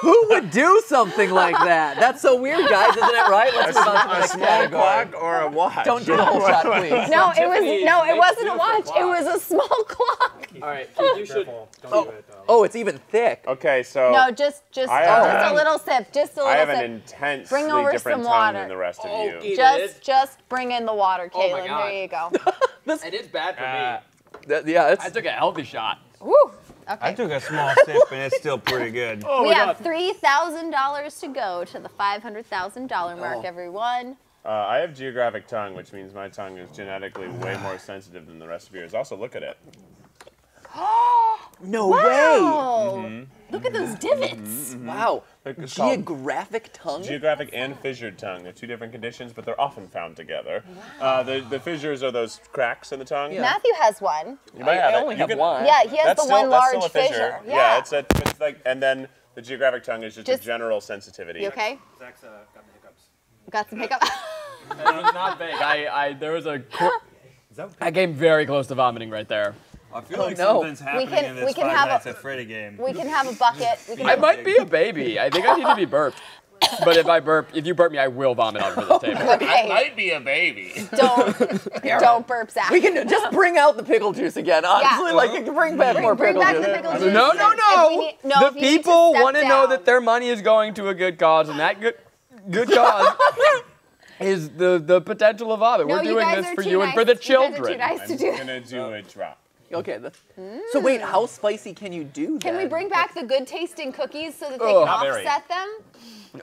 Who would do something like that? That's so weird, guys, isn't it? Right? Let's move on to the A next small category. clock or a watch? Don't do the whole shot, please. No, it Tiffany's wasn't a makes watch. beautiful It was a small clock. All right, Keith, you should. Don't do it. Oh, it's even thick. Okay, so No, just I have a an- little sip. Just a I have little an sip. intensely Bring over different some tongue water. than the rest of Oh, you. Just bring in the water, Oh my Caitlin. God. There you go. And it's bad for me. Yeah, I took a healthy shot. Woo. I Okay. took a small sip and it's still pretty good. Oh We my have God. $3,000 to go to the $500,000 mark, everyone. I have geographic tongue, which means my tongue is genetically way more sensitive than the rest of yours. Also, look at it. No Wow. way. Look at those divots. Wow. It's called Geographic tongue? geographic and fissured tongue. They're two different conditions, but they're often found together. The fissures are those cracks in the tongue. Yeah. Matthew has one. You might have I it. only You have can- one. Yeah, he has That's the still, one that's large still a fissure. fissure. Yeah, it's like, and then the geographic tongue is just a general sensitivity. You okay? Zach's got the hiccups. Got some hiccup? It was not big. There was a. I came very close to vomiting right there. I feel like no. something's happening can- in this we can Five have Nights a- at Freddy game. We can have a bucket. We can I have might be a baby. I think I need to be burped. But if you burp me, I will vomit all over this table. Okay. Might be a baby. Don't burp, Zach. We can just bring out the pickle juice again. Honestly, like bring back more Bring pickle back juice. the pickle juice. No. If we need- no, The if you need to people step want to know down. that their money is going to a good cause, and that good cause is the potential of vomit. No, We're you doing guys this are for too you and nice. for the You guys are children. too nice to I'm do that. gonna do a drop. Okay. So wait, how spicy can you do that? Can we bring back the good tasting cookies so that they Oh, can not very. offset them?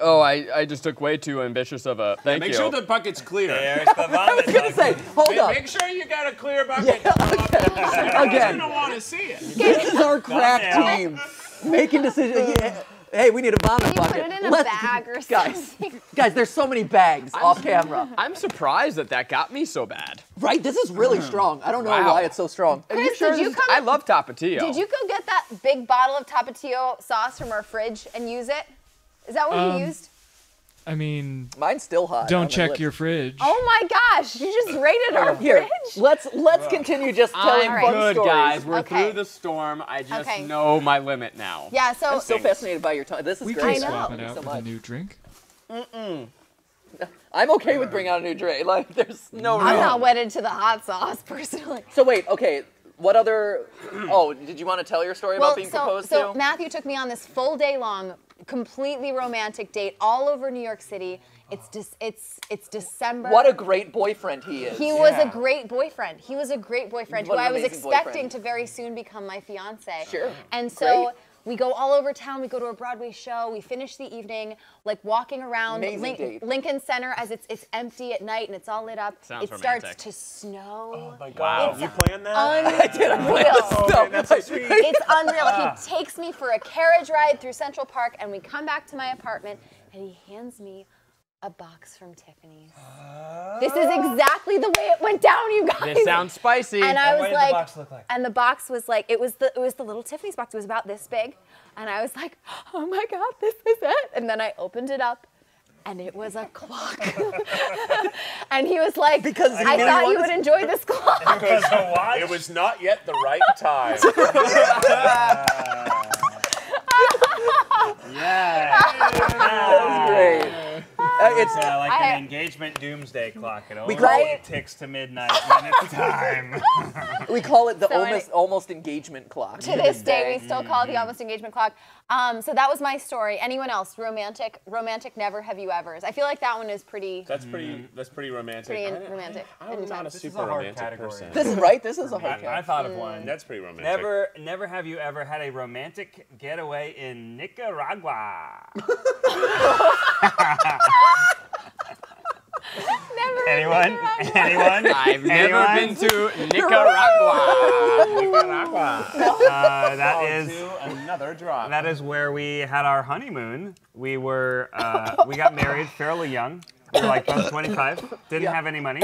Oh, I just took way too ambitious of a. Thank Make you. sure the bucket's clear. There's the vomit. gonna say, hold up. Make sure you got a clear bucket. Again, You don't want to see it. this is our crack Thumbnail. team making decisions. Yeah. Hey, we need a vomit Can you put bucket. it in a bag or something? Guys, there's so many bags off camera. I'm surprised that got me so bad. Right? This is really strong. I don't know Wow. why it's so strong. Are you Chris, sure did you this- come- I love Tapatio. Did you go get that big bottle of Tapatio sauce from our fridge and use it? Is that what you used? I mean, Mine's still hot. on don't my check lips. your fridge. Oh my gosh, you just raided our Here, fridge? let's continue just telling I'm fun good, stories. guys. We're Okay. through the storm. I just Okay. know my limit now. Yeah, so I'm so fascinated by your tongue. This is We great. can swap Thank it you out so with a much. new drink. I'm okay with bringing out a new drink. Like, there's no I'm real. not wedded to the hot sauce personally. So wait, okay. What other? Oh, did you want to tell your story about being proposed so to? Matthew took me on this full day long, completely romantic date all over New York City. It's December. What a great boyfriend he is. He was a great boyfriend. He was a great boyfriend What who an I was amazing expecting boyfriend. to very soon become my fiance. Sure. And so Great. we go all over town. We go to a Broadway show. We finish the evening like walking around Amazing date. Lincoln Center as it's empty at night and it's all lit up. Sounds it romantic. starts to snow. Oh my God. You planned that? Unreal. That's so sweet. It's unreal. He takes me for a carriage ride through Central Park, and we come back to my apartment, and he hands me a box from Tiffany's. This is exactly the way it went down, you guys. This sounds spicy. And I was what did like, the box look like? and the box was like, it was the little Tiffany's box. It was about this big, and I was like, oh my God, this is it. And then I opened it up, and it was a clock. And he was like, Because I he thought you wanted- would enjoy this clock. Because the watch. It was not yet the right time. Yeah. That's great. It's Like I- an engagement doomsday clock. It only call it- ticks to midnight when it's time. we call it the So almost engagement clock. To this day, we still call it the almost engagement clock. So that was my story. Anyone else? Romantic, never have you ever's. I feel like that one is pretty That's pretty romantic. Pretty romantic. I'm not a This is a super hard romantic category. person. This is right. This is a hard I cat. thought of one. That's pretty romantic. Never have you ever had a romantic getaway in Nicaragua. never. Anyone? Anyone? I've never Anyone? been to Nicaragua. Nicaragua. That is. Another drop. That is where we had our honeymoon. We got married fairly young. We were like both 25, didn't have any money.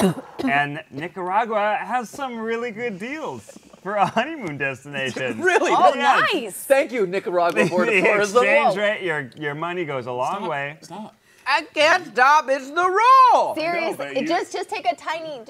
And Nicaragua has some really good deals for a honeymoon destination. Really? Oh, Yes. nice. Thank you, Nicaragua Board of The Tourism. exchange rate, your money goes a long way. Stop. I can't stop. It's the rule. Seriously, but you- just take a tiny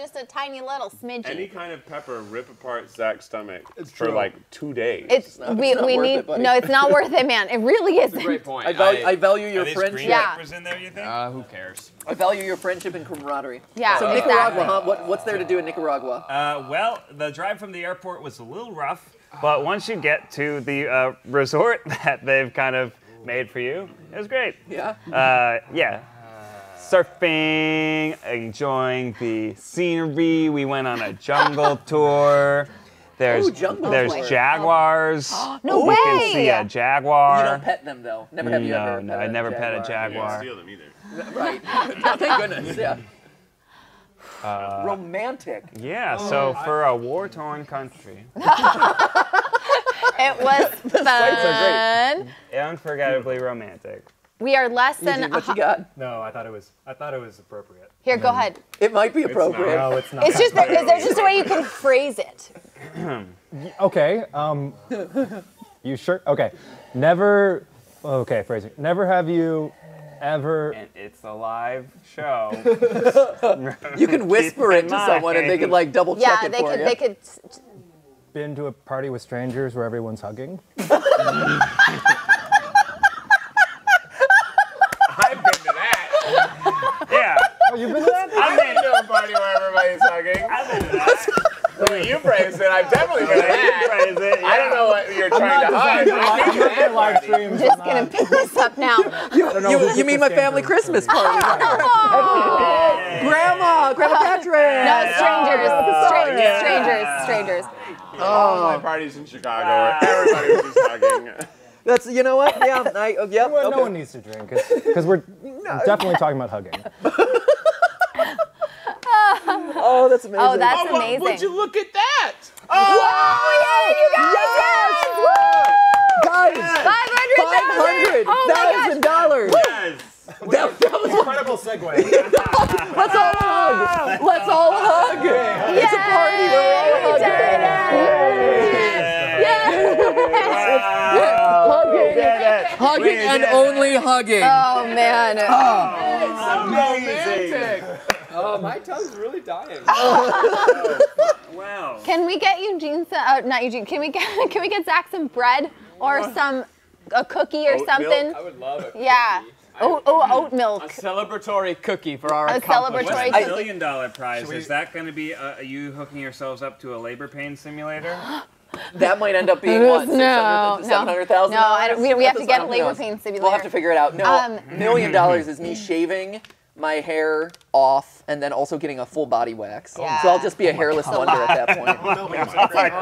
little smidgen. Any kind of pepper rip apart Zach's stomach for true. like 2 days. It's not we worth need it, buddy. no, it's not worth it, man. It really isn't. Great point. I value your Are these friendship. green Yeah. peppers in there, you think? Who cares? I value your friendship and camaraderie. Yeah, So exactly. Nicaragua, huh? What's there to do in Nicaragua? Well, the drive from the airport was a little rough, but once you get to the resort that they've kind of made for you, it was great. Yeah. Yeah. Surfing, enjoying the scenery. We went on a jungle tour. There's Ooh, jungle tour. jaguars. No You can way. see a jaguar. You don't pet them though. Never have you ever. No, I never pet a You don't jaguar. steal them either. Right. Thank goodness. Yeah. Romantic. Yeah, so for a war-torn country. It was fun. Unforgettably romantic. We are less than. What you got? No, I thought it was appropriate. Here, go ahead. It might be appropriate. No, it's not. It's just that there's just a way you can phrase it. Okay. You sure? Okay. Never. Okay, phrasing. Never have you ever. And it's a live show. You can whisper it to someone and they can like double check Yeah, it for you. they could. Been to a party with strangers where everyone's hugging? I've been to that. Yeah. Oh, you've been to that? I've been to a party where everybody's hugging. I've been to that. The way you phrased it, I've definitely been to that. Phrase it, yeah. I don't know what you're trying to hide. I'm looking at live streams. Just gonna pick this up now. You mean my family Christmas party? Grandma Patrick. No, strangers. All my parties in Chicago where everybody was just hugging. That's, you know what? Yeah, yep. Well, Okay. no one needs to drink because we're definitely talking about hugging. Oh, that's amazing. Oh, that's amazing. Would you look at that? Oh, yeah, you guys! Yes! Woo! Guys, $500,000! Oh my $500,000. Yes. That was Incredible segue. Let's all hug. Let's all hug. It's a party. We're all hugging. Hugging and only hugging. Oh man. Amazing. Oh, my tongue's really dying. Wow. Can we get Eugene some, not Eugene, can we get Zach some bread or a cookie or Oat something? milk? I would love a cookie. Yeah. Oat milk. A celebratory cookie for our A accomplishment. celebratory What's the cookie. $1 million prize? Is that going to be you hooking yourselves up to a labor pain simulator? That might end up being what? No, $700,000? No, we have to get a labor pain simulator. We'll have to figure it out. No, $1 million is me shaving my hair off and then also getting a full body wax. Yeah. So I'll just be a hairless wonder at that point.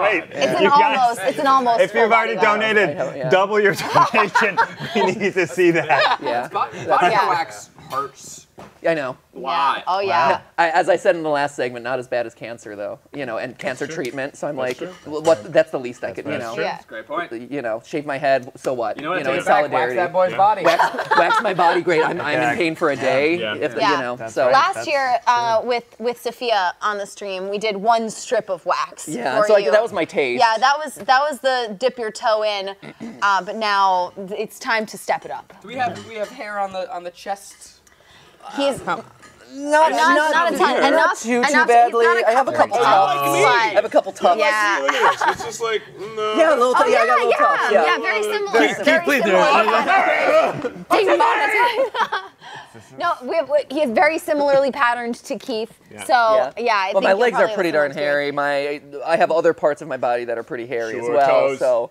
Wait, It's an almost. if you've already full body wax. donated Yeah. double your donation, we need to see that. Yeah. Body Yeah. wax hurts. I know. Why? Oh yeah. As I said in the last segment, not as bad as cancer though, and cancer treatment. So I'm that's the least I could, Yeah. That's a great point. shave my head. So what? You know what? in Take it back. Wax solidarity. that boy's body. Wax my body. Great. I'm in pain for a day. Yeah. If Yeah. so. Last year, with Sophia on the stream, we did one strip of wax. Yeah. for So you. that was my taste. Yeah, that was the dip your toe in, but now it's time to step it up. Do we have hair on the chest? He's Not not a ton. Enough too enough- badly. Not a I have a couple couple tufts. tufts, I have a couple tufts. Yeah. Look at this. It's just like, no. Yeah, a little. Oh, I got a little tufts. yeah, very similar. Very similar. No, he is very similarly patterned to Keith. So yeah, I Well, think my you'll legs are probably pretty have darn similar too. hairy. I have other parts of my body that are pretty hairy as Sure, well. toes. So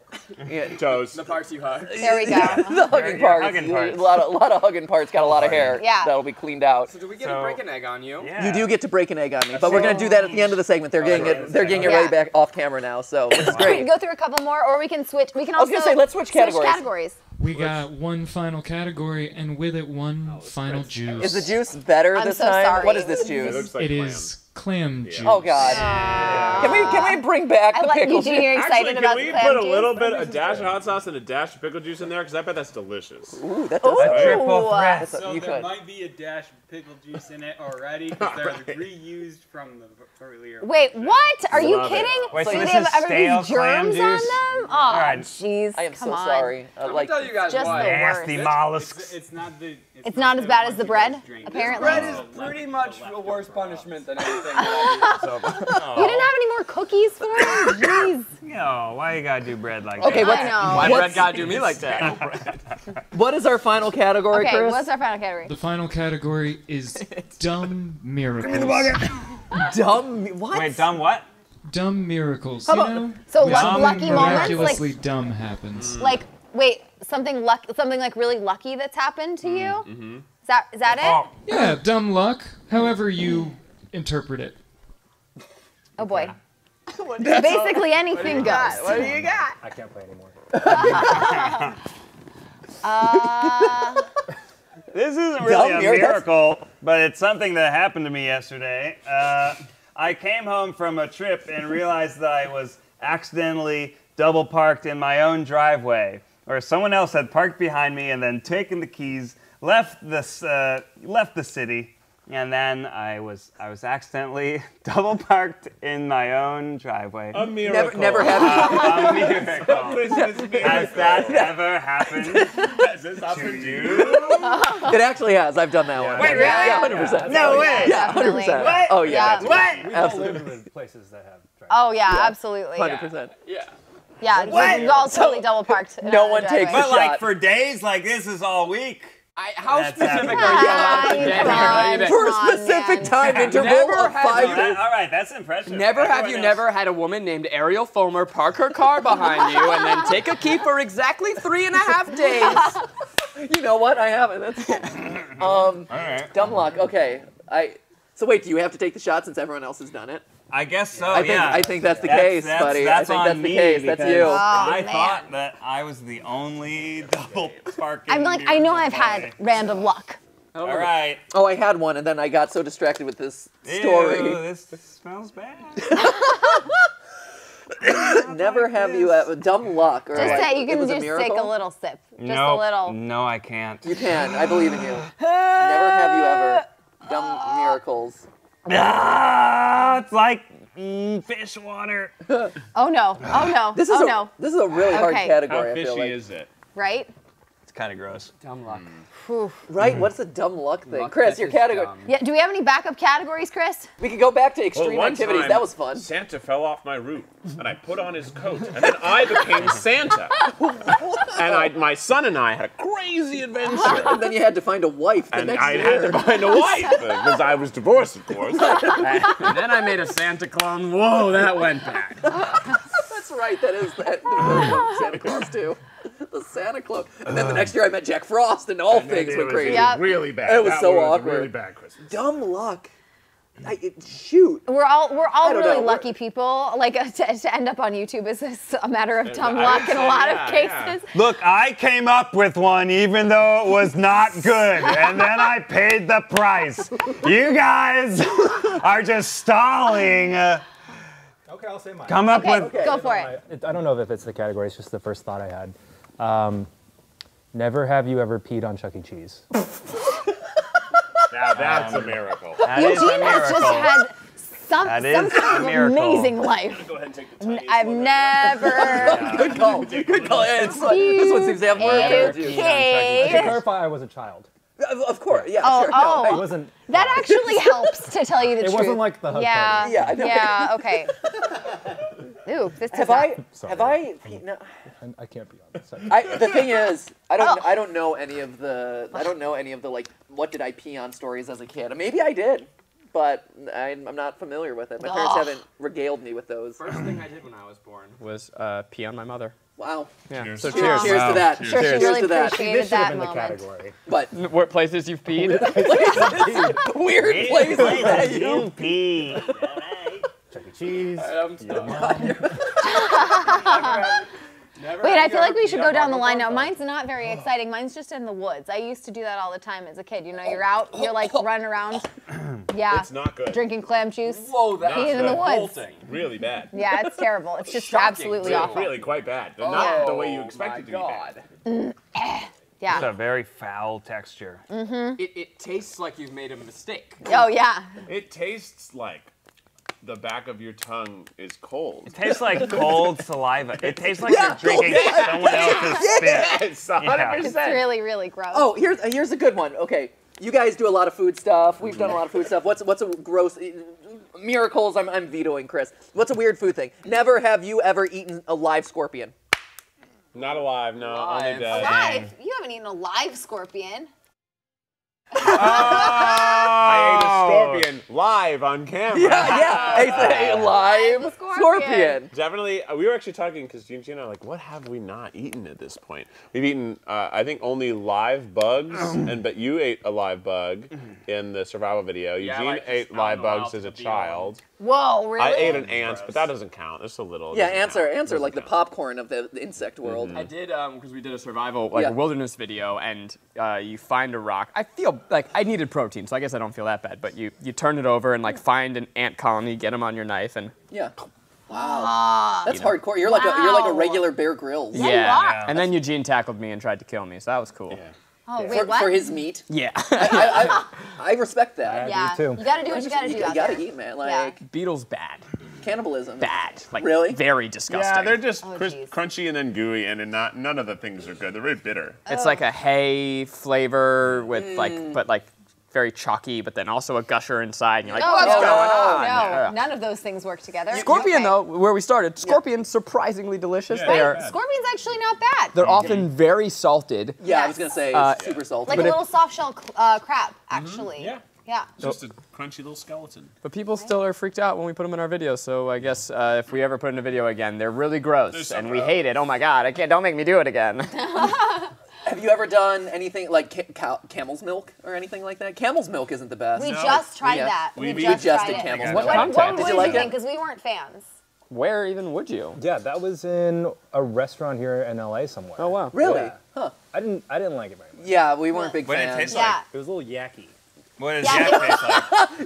yeah. Toes. The parts you hug. There we go. The hugging parts. hugging parts. A lot of hugging parts got a lot of hair. Yeah. That'll be cleaned out. So do we get to break an egg on you? Yeah. You do get to break an egg on me, but we're gonna do that at the end of the segment. They're getting it. They're getting it Yeah. right back off camera now. So this is We can great. go through a couple more, or we can switch. We can was also gonna say, let's switch categories. We got one final category, and with it, one final juice. Is the juice better I'm this so time? sorry. What is this It juice? looks like It clam. is clam juice. Oh God. Can we bring back I the like pickles? Eugene. You're excited Actually, about can we the clam put a juice? little bit, a dash of hot sauce and a dash of pickle juice in there? Because I bet that's delicious. Ooh, that does. Ooh. Triple threat. So You there could. might be a dash of pickle juice in it already because they're reused from the earlier. Wait, what? Are you Love it. kidding? Wait, so Do this they have is stale everybody's clam germs on juice? them? Oh, right. jeez. I am come so on. sorry. Let me tell you guys Just why. the Nasty worst. mollusks. It's not the. It's not as bad as the bread, drink. apparently. Bread is pretty much a worse punishment than anything that I do. So. You didn't have any more cookies for us? Jeez. Yo, why you gotta do bread like Okay, that? I know. Why What's- bread gotta do me like that? What is our final category, Okay, Chris? what's our final category? The final category is dumb miracles. Dumb. What? Wait, dumb what? Dumb miracles. How You about- know, So when lucky something moments, miraculously dumb happens. like wait, something like really lucky that's happened to you? Is that it? Oh, Yeah, dumb luck. However you interpret it. Oh boy. Basically anything goes. What do you got? I can't play anymore. this isn't Dumb really a miracle. miracle, but it's something that happened to me yesterday. I came home from a trip and realized that I was accidentally double parked in my own driveway, or someone else had parked behind me and then taken the keys, left the city, and then I was accidentally double parked in my own driveway. A miracle. Never have A miracle. Has that ever happened? Has this happened to you? It actually has. I've done that one. Wait, really? Yeah, 100%. No way. Yeah, 100%. Definitely. Oh yeah. Yeah. What? We all live in places that have traffic. Oh yeah, absolutely. 100%. Yeah. Yeah, we all totally double parked. in No our one takes driveway. But like shot. for days, like this is all week. How That's specific happening. are you allowed to get? Come on, here? For a come on, specific man. time interval Never of have 5 you- days. All right, that's impressive. Never have you Everyone never else- had a woman named Ariel Fomer park her car behind you and then take a key for exactly 3.5 days? You know what? I haven't. That's All right. dumb luck. Okay. So wait, do you have to take the shot since everyone else has done it? I guess so. I think that's the case, buddy. That's I think on that's the me case. That's because you. I man. thought that I was the only double parking. I'm like, I know I've boy. had random luck. All right. Oh, I had one, and then I got so distracted with this story. Ew, this smells bad. Never have you ever dumb luck. Or Just like, say you it can was a just take miracle? a little sip. Just No, a little. No, I can't. You can. I believe in you. Never have you ever dumb miracles. Ah, it's like fish water. Oh no. Oh no. This is oh a no. this is a really hard Okay. category. How I feel fishy like. is it? Right? It's kind of gross. Dumb luck. Right? What's a dumb luck thing? Luck Chris, that your is category. dumb. Yeah. Do we have any backup categories, Chris? We could go back to Well, extreme one activities. time, That was fun. Santa fell off my roof, and I put on his coat, and then I became Santa. And my son and I had a crazy adventure. And then you had to find a wife the And next I year. had to find a wife because I was divorced, of course. And then I made a Santa clone. Whoa, that went bad. That's right. That is that. The Santa Claus too. The Santa Claus. And then the next year I met Jack Frost, and all things went crazy. Yep. Really bad. It was That so was awkward. a really bad Christmas. Dumb luck. Shoot. We're all don't really know. lucky people. Like to end up on YouTube is this a matter of dumb luck in a lot of cases. Look, I came up with one even though it was not good, and then I paid the price. You guys are just stalling. Okay, I'll say mine. Come up Okay, with. go for it. I don't know if it fits the category. It's just the first thought I had. Never have you ever peed on Chuck E. Cheese? Now that's a miracle. That is a Eugene has just miracle. had some That is kind a of miracle. amazing life. Go ahead and take the tiniest I've one. never. Good call. Good call. Yeah, this one seems to have more energy. To Okay. clarify, I was a child. Of course. Yeah. Oh, sure. oh. It wasn't. That actually helps to tell you the It truth. wasn't like the hug Yeah. party. Yeah, I know. Yeah. Okay. Ooh, this Have does I? not. Sorry. Have I? No. I can't be on this. Sorry. The thing is, I don't. Oh. I don't know any of the. I don't know any of the like. What did I pee on stories as a kid? Maybe I did, but I'm not familiar with it. My parents Ugh. haven't regaled me with those. First thing I did when I was born was pee on my mother. Wow. Yeah. Cheers. So Cheers. cheers. Cheers to that. I'm sure she Cheers really to that. appreciated This should have that been the moment. category. But What places you've peed? weird places that you. pee. Chuck E. Cheese. Wait, I feel like we should go down the line now. Mine's not very exciting. Mine's just in the woods. I used to do that all the time as a kid. You know, you're out, you're like running around. Yeah. It's not good. Drinking clam juice. Whoa, that's Peeing in the woods. Really bad. Yeah, it's terrible. It's just Shocking, absolutely too. awful. Really quite bad. But not the way you expect it to be God. bad. It's Yeah. a very foul texture. It tastes like you've made a mistake. Oh yeah. It tastes like the back of your tongue is cold. It tastes like cold saliva. It tastes like you're drinking someone else's spit. It's 100%. It's really, really gross. Oh, here's a good one. Okay, you guys do a lot of food stuff. We've done a lot of food stuff. What's a gross miracles? I'm vetoing Chris. What's a weird food thing? Never have you ever eaten a live scorpion? Not alive, no. Only Alive. dead. Alive? You haven't eaten a live scorpion. I ate a scorpion live on camera. Yeah, a live The scorpion. Definitely, we were actually talking because Gene and I were like, what have we not eaten at this point? We've eaten, I think, only live bugs, but you ate a live bug in the survival video. Yeah, Eugene like, ate just live out in the bugs wild as a to be child. Whoa, really? I ate an ant, but that doesn't count. It's a little. Yeah, doesn't ants count. are like the Doesn't count. popcorn of the insect world. I did because we did a survival Yeah. a wilderness video, and you find a rock. I feel like I needed protein, so I guess I don't feel that bad. But you turn it over and like find an ant colony, get them on your knife, and Yeah. Wow. That's hardcore. You're like a regular Bear Grylls. Yeah, you are. And then Eugene tackled me and tried to kill me, so that was cool. Yeah. Oh, wait, what? For his meat. Yeah. I respect that. Yeah. too. You gotta do what you gotta do. You gotta eat, man. Like Beetle's bad. cannibalism. Bad. Like Really? very disgusting. Yeah, they're just jeez. crunchy and then gooey, and none of the things are good. They're very bitter. It's like a hay flavor with but very chalky, but then also a gusher inside. And you're like, what's going on? No, Yeah. none of those things work together. Scorpion, Okay. though, where we started, Scorpion, surprisingly delicious. Yeah, They yeah. are, Scorpion's actually not bad. they're often very salted. Yeah, I was gonna say super salty. Like a little soft shell crab, actually. Yeah. Yeah. It's just a crunchy little skeleton. But people still are freaked out when we put them in our videos. So I guess if we ever put in a video again, they're really gross, They're so and we gross. hate it. Oh my God, I can't. Don't make me do it again. Have you ever done anything like camel's milk or anything like that? Camel's milk isn't the best. We just tried Yeah. that. We just just tried did it. camel's What milk. content? What Did you like it? Because we weren't fans. Where even would you? Yeah, that was in a restaurant here in LA somewhere. Oh wow. Really? Yeah. Huh. I didn't like it very much. Yeah, we weren't big What did it fans. taste Yeah. It was a little yucky. What does Yeah, yak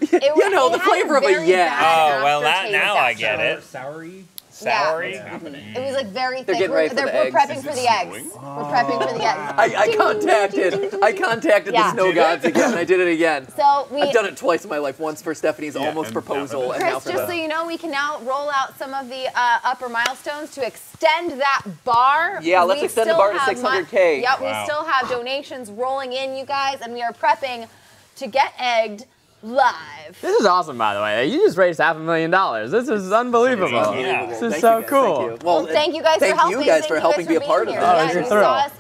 taste like? You know, the flavor of a yak. Oh, well, now I get it. Soury. Soury. It was like very thick. getting ready for the we're eggs. prepping Is for it the eggs. snowing? We're prepping for the eggs. I contacted Yeah. the snow gods again. I did it again. So we. I've done it twice in my life. Once for Stephanie's Yeah, almost and proposal, and now Chris, for just so the. you know, we can now roll out some of the upper milestones to extend that bar. Yeah, let's We extend the still bar to have 600K. Yep, we Wow. still have donations rolling in, you guys, and we are prepping to get egged live. This is awesome, by the way. You just raised $500,000. This is unbelievable. Yeah. This is Thank so you guys, cool. Thank you. Well, thank you guys for thank helping. you guys Thank for you helping be a being part of here. it. Oh, Yeah, it's a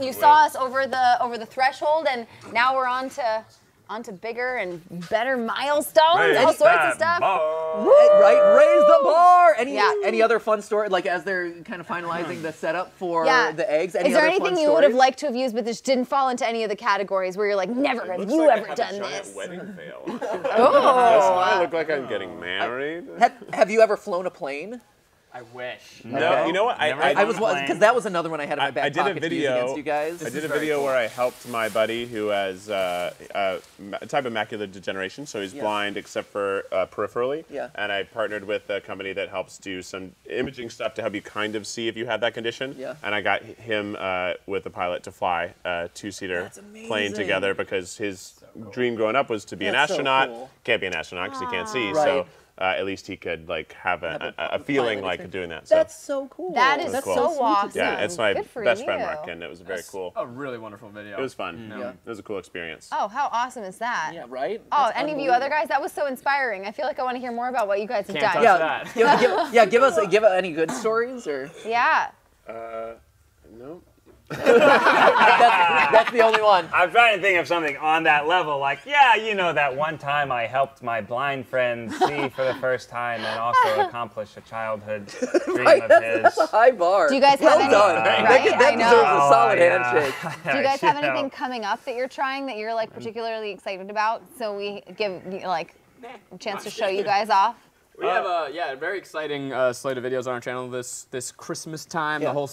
you thrill. saw us over the threshold, and now we're on to bigger and better milestones, all sorts of stuff. Right, raise the bar. Yeah. Any other fun story? Like as they're kind of finalizing the setup for Yeah. the eggs. Any Is there other anything fun you would have stories? liked to have used, but just didn't fall into any of the categories where you're like, never have Looks you like I ever have done a giant this? wedding veil. Oh. That's why I look like I'm getting married. Have you ever flown a plane? I wish. No, you know what? Never I was Plane. because that was another one I had in my back I did a pocket to use video. against you guys. I did a video where I helped my buddy who has a type of macular degeneration, so he's blind except for peripherally. Yeah. And I partnered with a company that helps do some imaging stuff to help you kind of see if you have that condition. Yeah. And I got him with the pilot to fly a two-seater That's plane amazing. together because his dream growing up was to be an That's so astronaut. cool. Can't be an astronaut because he can't see. Right. So at least he could like have a feeling pilot like doing that. So. That's so cool. That is That's so cool. awesome. Yeah, it's my Good for best friend you. Mark, and it was very cool. A really wonderful video. It was fun. Yeah. It was a cool experience. Oh, how awesome is that? Yeah, right? Oh, That's any of you other guys? That was so inspiring. I feel like I want to hear more about what you guys have Can't done. touch Yeah, that. give any good stories or Yeah. No. that's the only one. I'm trying to think of something on that level, like, yeah, you know, that one time I helped my blind friend see for the first time and also accomplish a childhood dream of his. That's a high bar. Do you guys have well any? done. Right? That I know. deserves a solid yeah. handshake. Do you guys have You know. anything coming up that you're trying that you're like particularly excited about? So we give you like a chance to show you guys off. We have a very exciting slate of videos on our channel this Christmas time. Yeah. The whole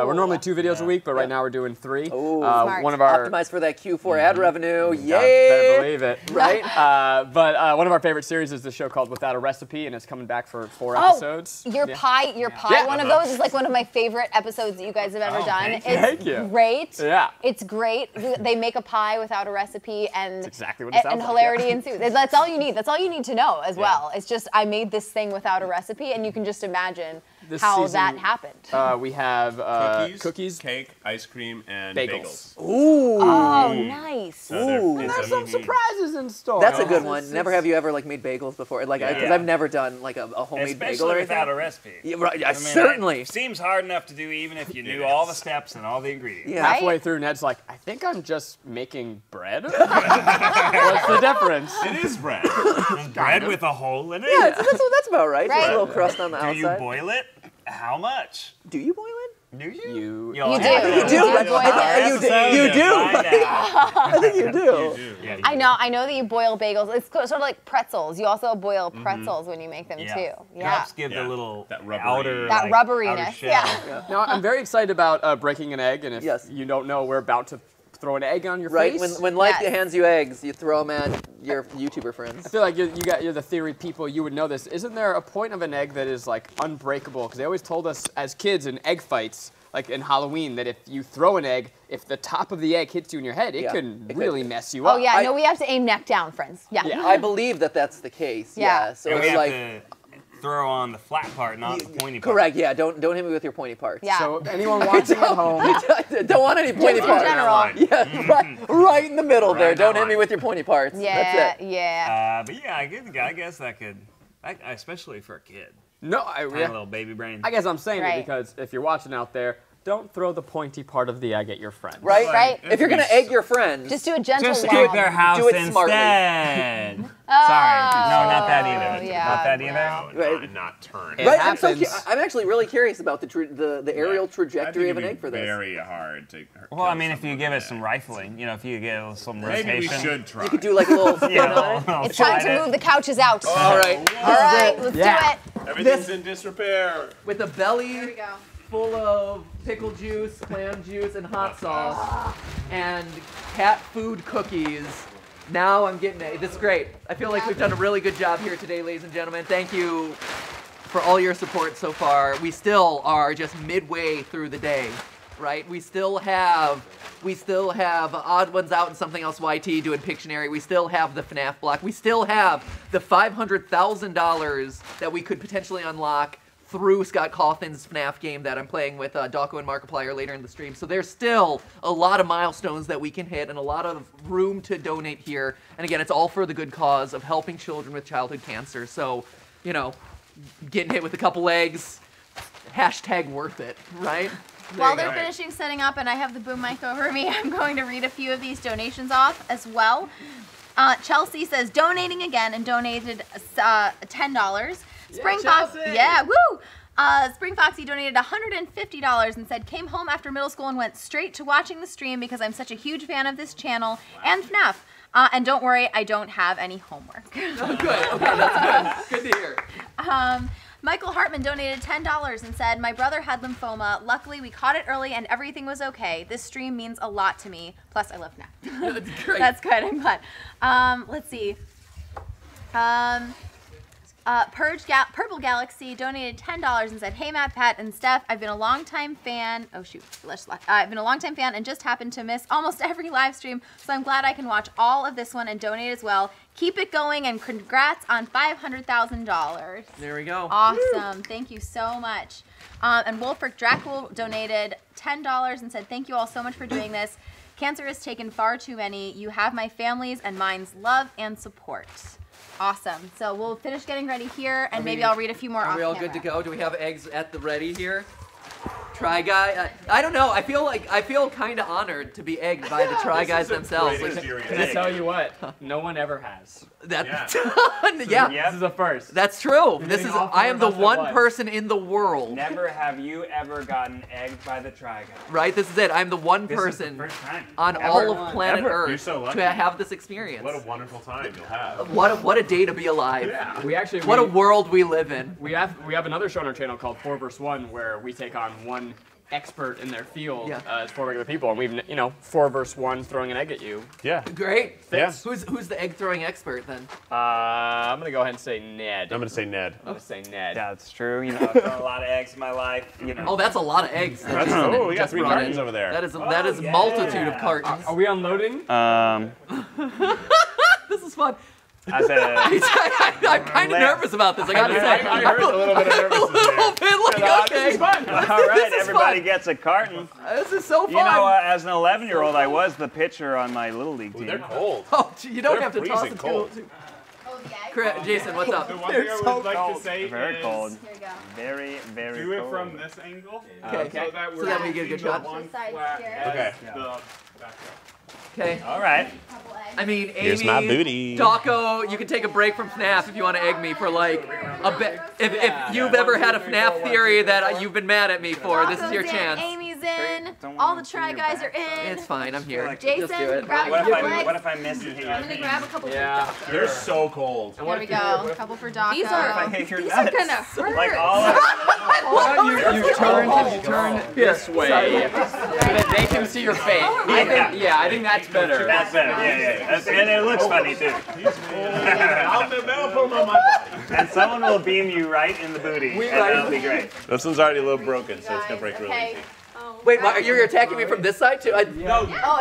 we're normally 2 videos a week, but right now we're doing 3. Smart. One of our Optimize for that Q4 ad revenue. God, better Yay! believe it. Right? But one of our favorite series is the show called Without a Recipe, and it's coming back for 4 episodes. Your Yeah. pie, Yeah. one of those is like one of my favorite episodes that you guys have ever done. thank It's Thank you. great. Yeah. It's great. They make a pie without a recipe, and That's exactly what it sounds and like, hilarity yeah. ensues. That's all you need. That's all you need to know as well. It's just I made this thing without a recipe, and you can just imagine This how season, that happened. We have cookies. cake, ice cream, and Bagels. Ooh. Oh, nice. So there- Ooh. it's There's a- some surprises in store. That's a good one. Never have you ever like made bagels before? Like, because Yeah. I've never done like a homemade bagel Especially or without a anything. recipe. Yeah, right. Yeah, I mean, certainly. It seems hard enough to do even if you knew all the steps and all the ingredients. Yeah. Halfway through, Ned's like, I think I'm just making bread. What's the difference? It is bread. Bread with a hole in it? Yeah, that's about right. Just Right. a little crust on the Do you outside. boil it? How much? Do you boil it? Do you? You You'll You do. have to You do watch boil our it. You do. episode You to do. find out. I think you do. Yeah, you I know that you boil bagels. It's sort of like pretzels. You also boil pretzels when you make them Yeah. too. It Yeah. helps give Yeah. the little That rubbery- outer, That rubberiness, outer shell. yeah. Now, I'm very excited about breaking an egg, and if Yes. you don't know, we're about to throw an egg on your Right? face. When life Yes. hands you eggs, you throw them at your YouTuber friends. I feel like you're the theory people. You would know this. Isn't there a point of an egg that is like unbreakable? Because they always told us as kids in egg fights, like in Halloween, that if you throw an egg, if the top of the egg hits you in your head, it can really mess you up. Oh yeah, no, we have to aim neck down, friends. Yeah. I believe that that's the case. Yeah. So And we it's have like. to throw on the flat part, not the pointy part. Correct. Yeah. Don't hit me with your pointy parts. Yeah. So anyone watching at home, Don't want any pointy Just in parts. general. Yeah. Right in the middle there. Right Don't on. hit me with your pointy parts. Yeah, That's it. yeah. But yeah, I guess that could, especially for a kid, no, kind of little baby brain. I guess I'm saying it Right. because if you're watching out there, don't throw the pointy part of the egg at your friend. Right. Right. If you're gonna egg your friends, Just do a gentle Just lob. keep their house Do it smartly. instead. Sorry, no, not that either. yeah, Not that either. Right. Not turn. It right. happens. I'm actually really curious about the aerial trajectory of an egg for this. Very hard to. Well, I mean, if you give it some rifling, if you give it some rotation. Maybe we should try. You could do like a little spin on it. It's time to move the couches out. All right. All right, let's Yeah. do it. Everything's in disrepair. With a There we belly go. full of pickle juice, clam juice, and hot sauce, and cat food cookies. Now I'm getting it. This is great. I feel like we've done a really good job here today, ladies and gentlemen. Thank you for all your support so far. We still are just midway through the day, right? We still have Odd Ones Out and Something Else YT doing Pictionary. We still have the FNAF block. We still have the $500,000 that we could potentially unlock through Scott Cawthon's FNAF game that I'm playing with Dawko and Markiplier later in the stream. So there's still a lot of milestones that we can hit and a lot of room to donate here. And again, it's all for the good cause of helping children with childhood cancer. So, getting hit with a couple eggs, hashtag worth it, right? While they're finishing setting up and I have the boom mic over me, I'm going to read a few of these donations off as well. Chelsea says, donating again and donated $10. Spring Fox, Chelsea! woo! Spring Foxy donated $150 and said, came home after middle school and went straight to watching the stream because I'm such a huge fan of this channel and FNAF. And don't worry, I don't have any homework. Oh, good. Okay, that's good. Good to hear. Michael Hartman donated $10 and said, my brother had lymphoma. Luckily, we caught it early and everything was okay. This stream means a lot to me. Plus, I love FNAF. That's great. That's good. I'm glad. Let's see. Purple Galaxy donated $10 and said, hey, MatPat and Steph, I've been a longtime fan. Oh, shoot. I've been a longtime fan and just happened to miss almost every live stream, so I'm glad I can watch all of this one and donate as well. Keep it going and congrats on $500,000. There we go. Awesome. Thank you so much. And Wolfric Dracul donated $10 and said, thank you all so much for doing this. Cancer has taken far too many. You have my family's and mine's love and support. Awesome. So we'll finish getting ready here, and maybe I'll read a few more off Are we all camera. good to go? Do we have eggs at the ready here? Try Guy. I don't know. I feel kind of honored to be egged by the Try Guys themselves. Great Like, experience. Can I tell you what? No one ever has. that, Yeah. yeah, This is a first. that's true. You're This is. getting off I am the of us at one once. person in the world. Never have you ever gotten egged by the Try Guy. Right. This is it. I'm the one This is the person first time. on Ever. all of planet Ever. Earth You're so lucky. to have this experience. What a wonderful time you'll have. What a day to be alive. Yeah. We actually What a world we live in. we have another show on our channel called 4 vs 1 where we take on one expert in their field as 4 regular people, and we've 4 vs 1 throwing an egg at you. Yeah. Great. Yeah. Who's the egg throwing expert then? I'm gonna go ahead and say Ned. I'm gonna say Ned. I'm gonna say Ned. Yeah, that's true. I've thrown a lot of eggs in my life. Oh, that's a lot of eggs. that Jason Oh, we got just 3 brought in. cartons over there. That is multitude of cartons. Are we unloading? This is fun. As a I'm kind of nervous about this. I gotta say. I heard a little bit of nervousness A little there. bit like, okay. all right, is everybody fun. gets a carton. This is so fun. You know, as an 11-year-old, I was the pitcher on my little league team. They're cold. Oh, you don't They're have to toss freezing it cold. Oh, the egg? Jason, what's up? The one thing I would like to say Very is cold. Here you go. Very, very do it cold. from this angle. Okay. So that, So that we get a good using the shot. one Side flat here. as Okay. the background. Okay. All right. Couple eggs. I mean, Here's Amy, my booty. Dawko, you can take a break from FNAF if you want to egg me for like a bit. If you've ever had a FNAF theory that you've been mad at me for, this is your Dawko's in, chance. Amy's in. Don't All wanna the Try do your Guys are backside. in. It's fine. I'm here. Like- Jason, Just do it. grab What your if legs. what if I miss and hit your I'm gonna knee? grab a couple. Yeah. They're so cold. And There what we if you- go. what A if- couple for Daco. If I hit your These nuts. are gonna hurt. Like all of You turn this way, so that they can see your face. I think that's better. That's better. Yeah. And it looks funny too. I'll put them on my body. And someone will beam you right in the booty, and that'll be great. This one's already a little broken, so it's gonna break really Okay. easy. Wait, you're attacking me from this side too? Oh,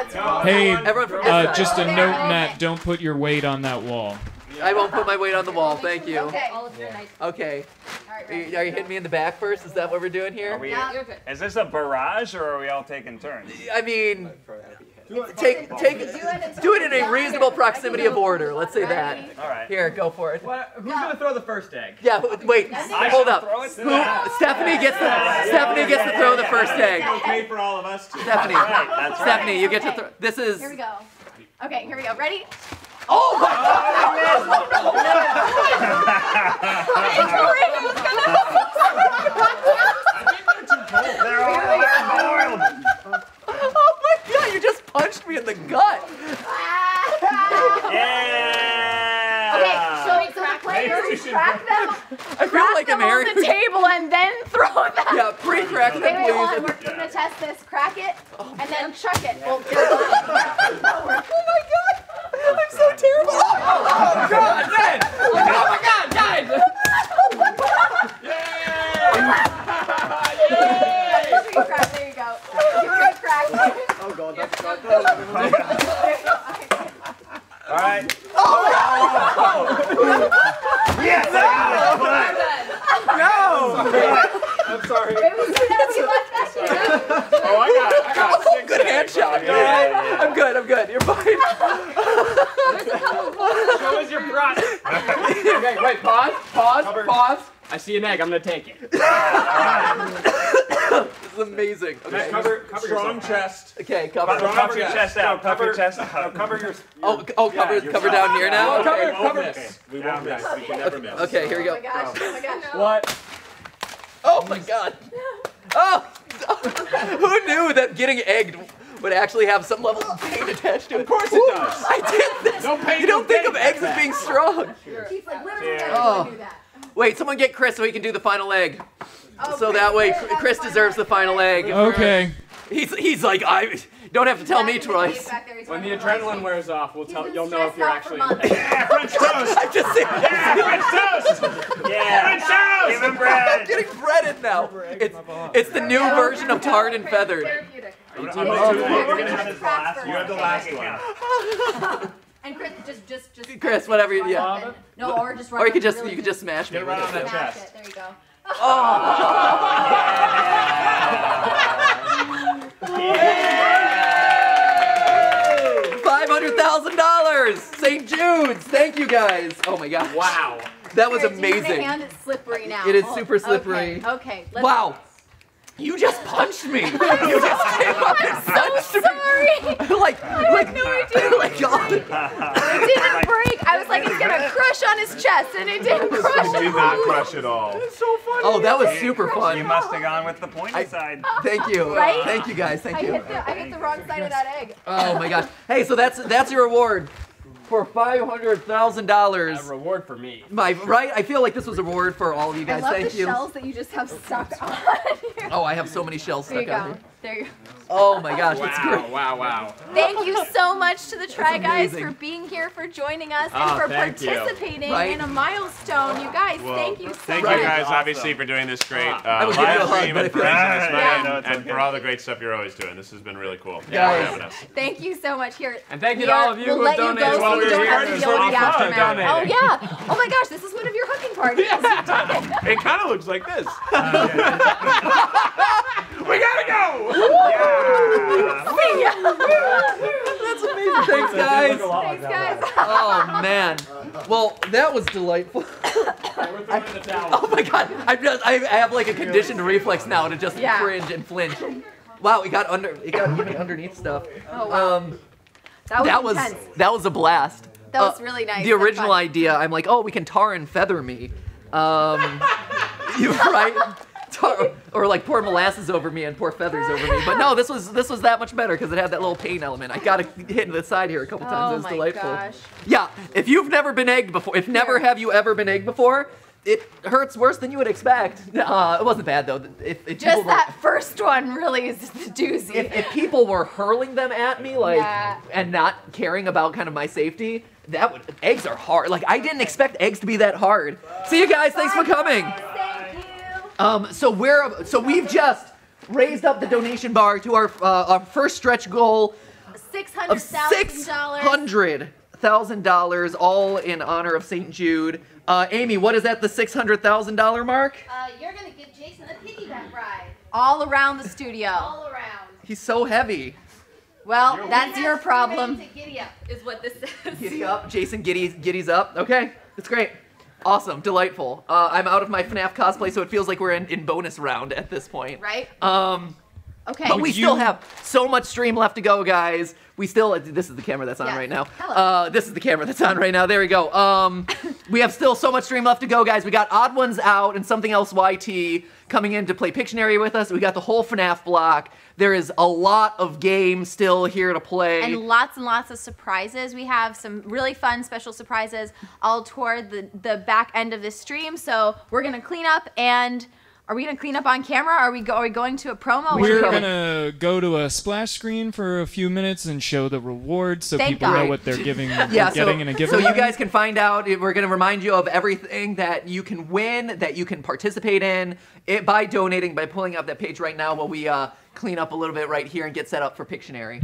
it's fine. Hey, Everyone from this side. just a note, Matt. Don't put your weight on that wall. I won't put my weight on the wall. Thank you. Okay. Okay. All right, Are you hitting me in the back first? Is that what we're doing here? Are we, Yeah, you're good. is this a barrage, or are we all taking turns? I mean, do it in a reasonable proximity of order. Let's say that. All right. Here, go for it. Who's gonna throw the first egg? Yeah, wait. Hold up. Throw it. Stephanie gets to throw the first egg. Okay for all of us too. Stephanie. That's right. Stephanie, you get to throw. This is. Here we go. Okay, here we go. Ready? Oh my God! They're all boiled. Oh my God! You just punched me in the gut. Yeah. Okay, so the players crack them. I feel like I'm on Aaron. the table and then throw them. Yeah, pre-crack them, Wait, hold on. please. We're gonna test this. Crack it and then chuck it. Well, Oh my God! I'm so terrible. Oh God, Ben! Oh my God, guys! There you go. Give it a crack. Oh God, that's not All right. Yes, I got it. No! I'm sorry. It was Oh, I got Oh, good hand shot. Yeah. I'm good. You're fine. Show us your process. Okay, wait, pause. I see an egg, I'm gonna take it. This is amazing. Okay. Cover strong chest. Okay, cover. Puff your chest out. Puff your chest out. Cover your. Cover down here now. Okay. Cover. We won't miss. We can never miss. Okay, here we Oh go. my gosh. What? Oh my God. Oh, who knew that getting egged would actually have some level of pain attached to it? Of course it does. I did this. No pain, You don't no think of gain. eggs as being strong. He's like literally Oh. do that. Wait, someone get Chris so he can do the final egg. Oh, So that way, Chris, Chris deserves the final egg. Okay. He's like, I don't have to tell me twice. When the adrenaline wears off, you'll know if you're actually. Yeah, French toast. I'm just saying. French toast. Yeah. French toast. Give him bread. I'm getting breaded now. It's the new version of tarred and feathered. Therapeutic. You're gonna have This last You have the last one. And Chris, just. Chris, whatever. Yeah. No, or just. Or you could just smash me. Get right on that Smash chest. it. There you go. $500,000. St. Jude's. Thank you guys. Oh my gosh. Wow. That was Chris, your amazing. hand is slippery now. It is super slippery. Okay. Let's Wow. You just punched me. You just came up and punched me. Sorry. like, no idea. Like, God. It didn't break. I was like, it's gonna crush on his chest, and it didn't crush. Did not crush at all. Oh, that was super You fun. must have gone with the pointy side. Thank you. Right? Thank you guys. Thank you. I hit the wrong side of that egg. Oh my gosh. Hey, so that's your reward for $500,000. A reward for me. Right? I feel like this was a reward for all of you I guys. love Thank the you. shells that you just have stuck on here. Oh, I have so many shells There you stuck on go. here. There you go. Oh my gosh, that's great. Wow. Thank you so much to the Try Guys amazing. for being here, for joining us, Oh, and for thank you. participating Right. in a milestone. You guys, thank you so Thank much. you guys, obviously, for doing this great I will give you a live hug, stream but I and for feel like- raising this money Yeah, no, it's and okay. for all the great stuff you're always doing. This has been really cool. Guys. for having us. Thank you so much. Here. And thank you we to all are- of you we'll who let have you donated go while so you we're don't here. have to It's deal with really the fun aftermath. donating. Oh yeah. Oh my gosh, this is one of your hooking parties. It kind of looks like this. We gotta go. See ya. That's amazing. Thanks, guys. Thanks, guys. Oh man. Well, that was delightful. We're throwing the towel. Oh my god. I have like a conditioned reflex now to just Yeah. cringe and flinch. Wow, it got even underneath stuff. Oh wow. That was intense. That was a blast. That was really nice. The and original fun. idea, I'm like, oh, we can tar and feather me. You right? or like pour molasses over me and pour feathers over me. But no, this was that much better because it had that little pain element. I got it hit in the side here a couple times. It was delightful. Gosh. Yeah, if you've never been egged before, if never have you ever been egged before, it hurts worse than you would expect. It wasn't bad though. If Just that first one really is the doozy. If people were hurling them at me and not caring about kind of my safety, eggs are hard. Like I didn't expect eggs to be that hard. See you guys. Thanks for coming. Thank you. So we've just raised up the donation bar to our first stretch goal of $600,000, all in honor of St. Jude. Amy, what is at the $600,000 mark? You're gonna give Jason a piggyback ride. All around the studio. All around. He's so heavy. Well, that's your problem. To giddy up is what this says. Giddy up, Jason giddies up. Okay, that's great. Awesome, delightful. I'm out of my FNAF cosplay, so it feels like we're in bonus round at this point. Right? Okay. But we still have so much stream left to go, guys. This is the camera that's on right now. This is the camera that's on right now. There we go. We have still so much stream left to go, guys. We got Odd Ones out and Something Else YT coming in to play Pictionary with us. We got the whole FNAF block. There is a lot of games still here to play. And lots of surprises. We have some really fun special surprises all toward the back end of this stream. So we're going to clean up and... Are we going to clean up on camera? Are we going to a promo? We're going to go to a splash screen for a few minutes and show the rewards so people know what they're getting in a giveaway. So you guys can find out. We're going to remind you of everything that you can win, that you can participate in by donating, by pulling up that page right now while we clean up a little bit right here and get set up for Pictionary.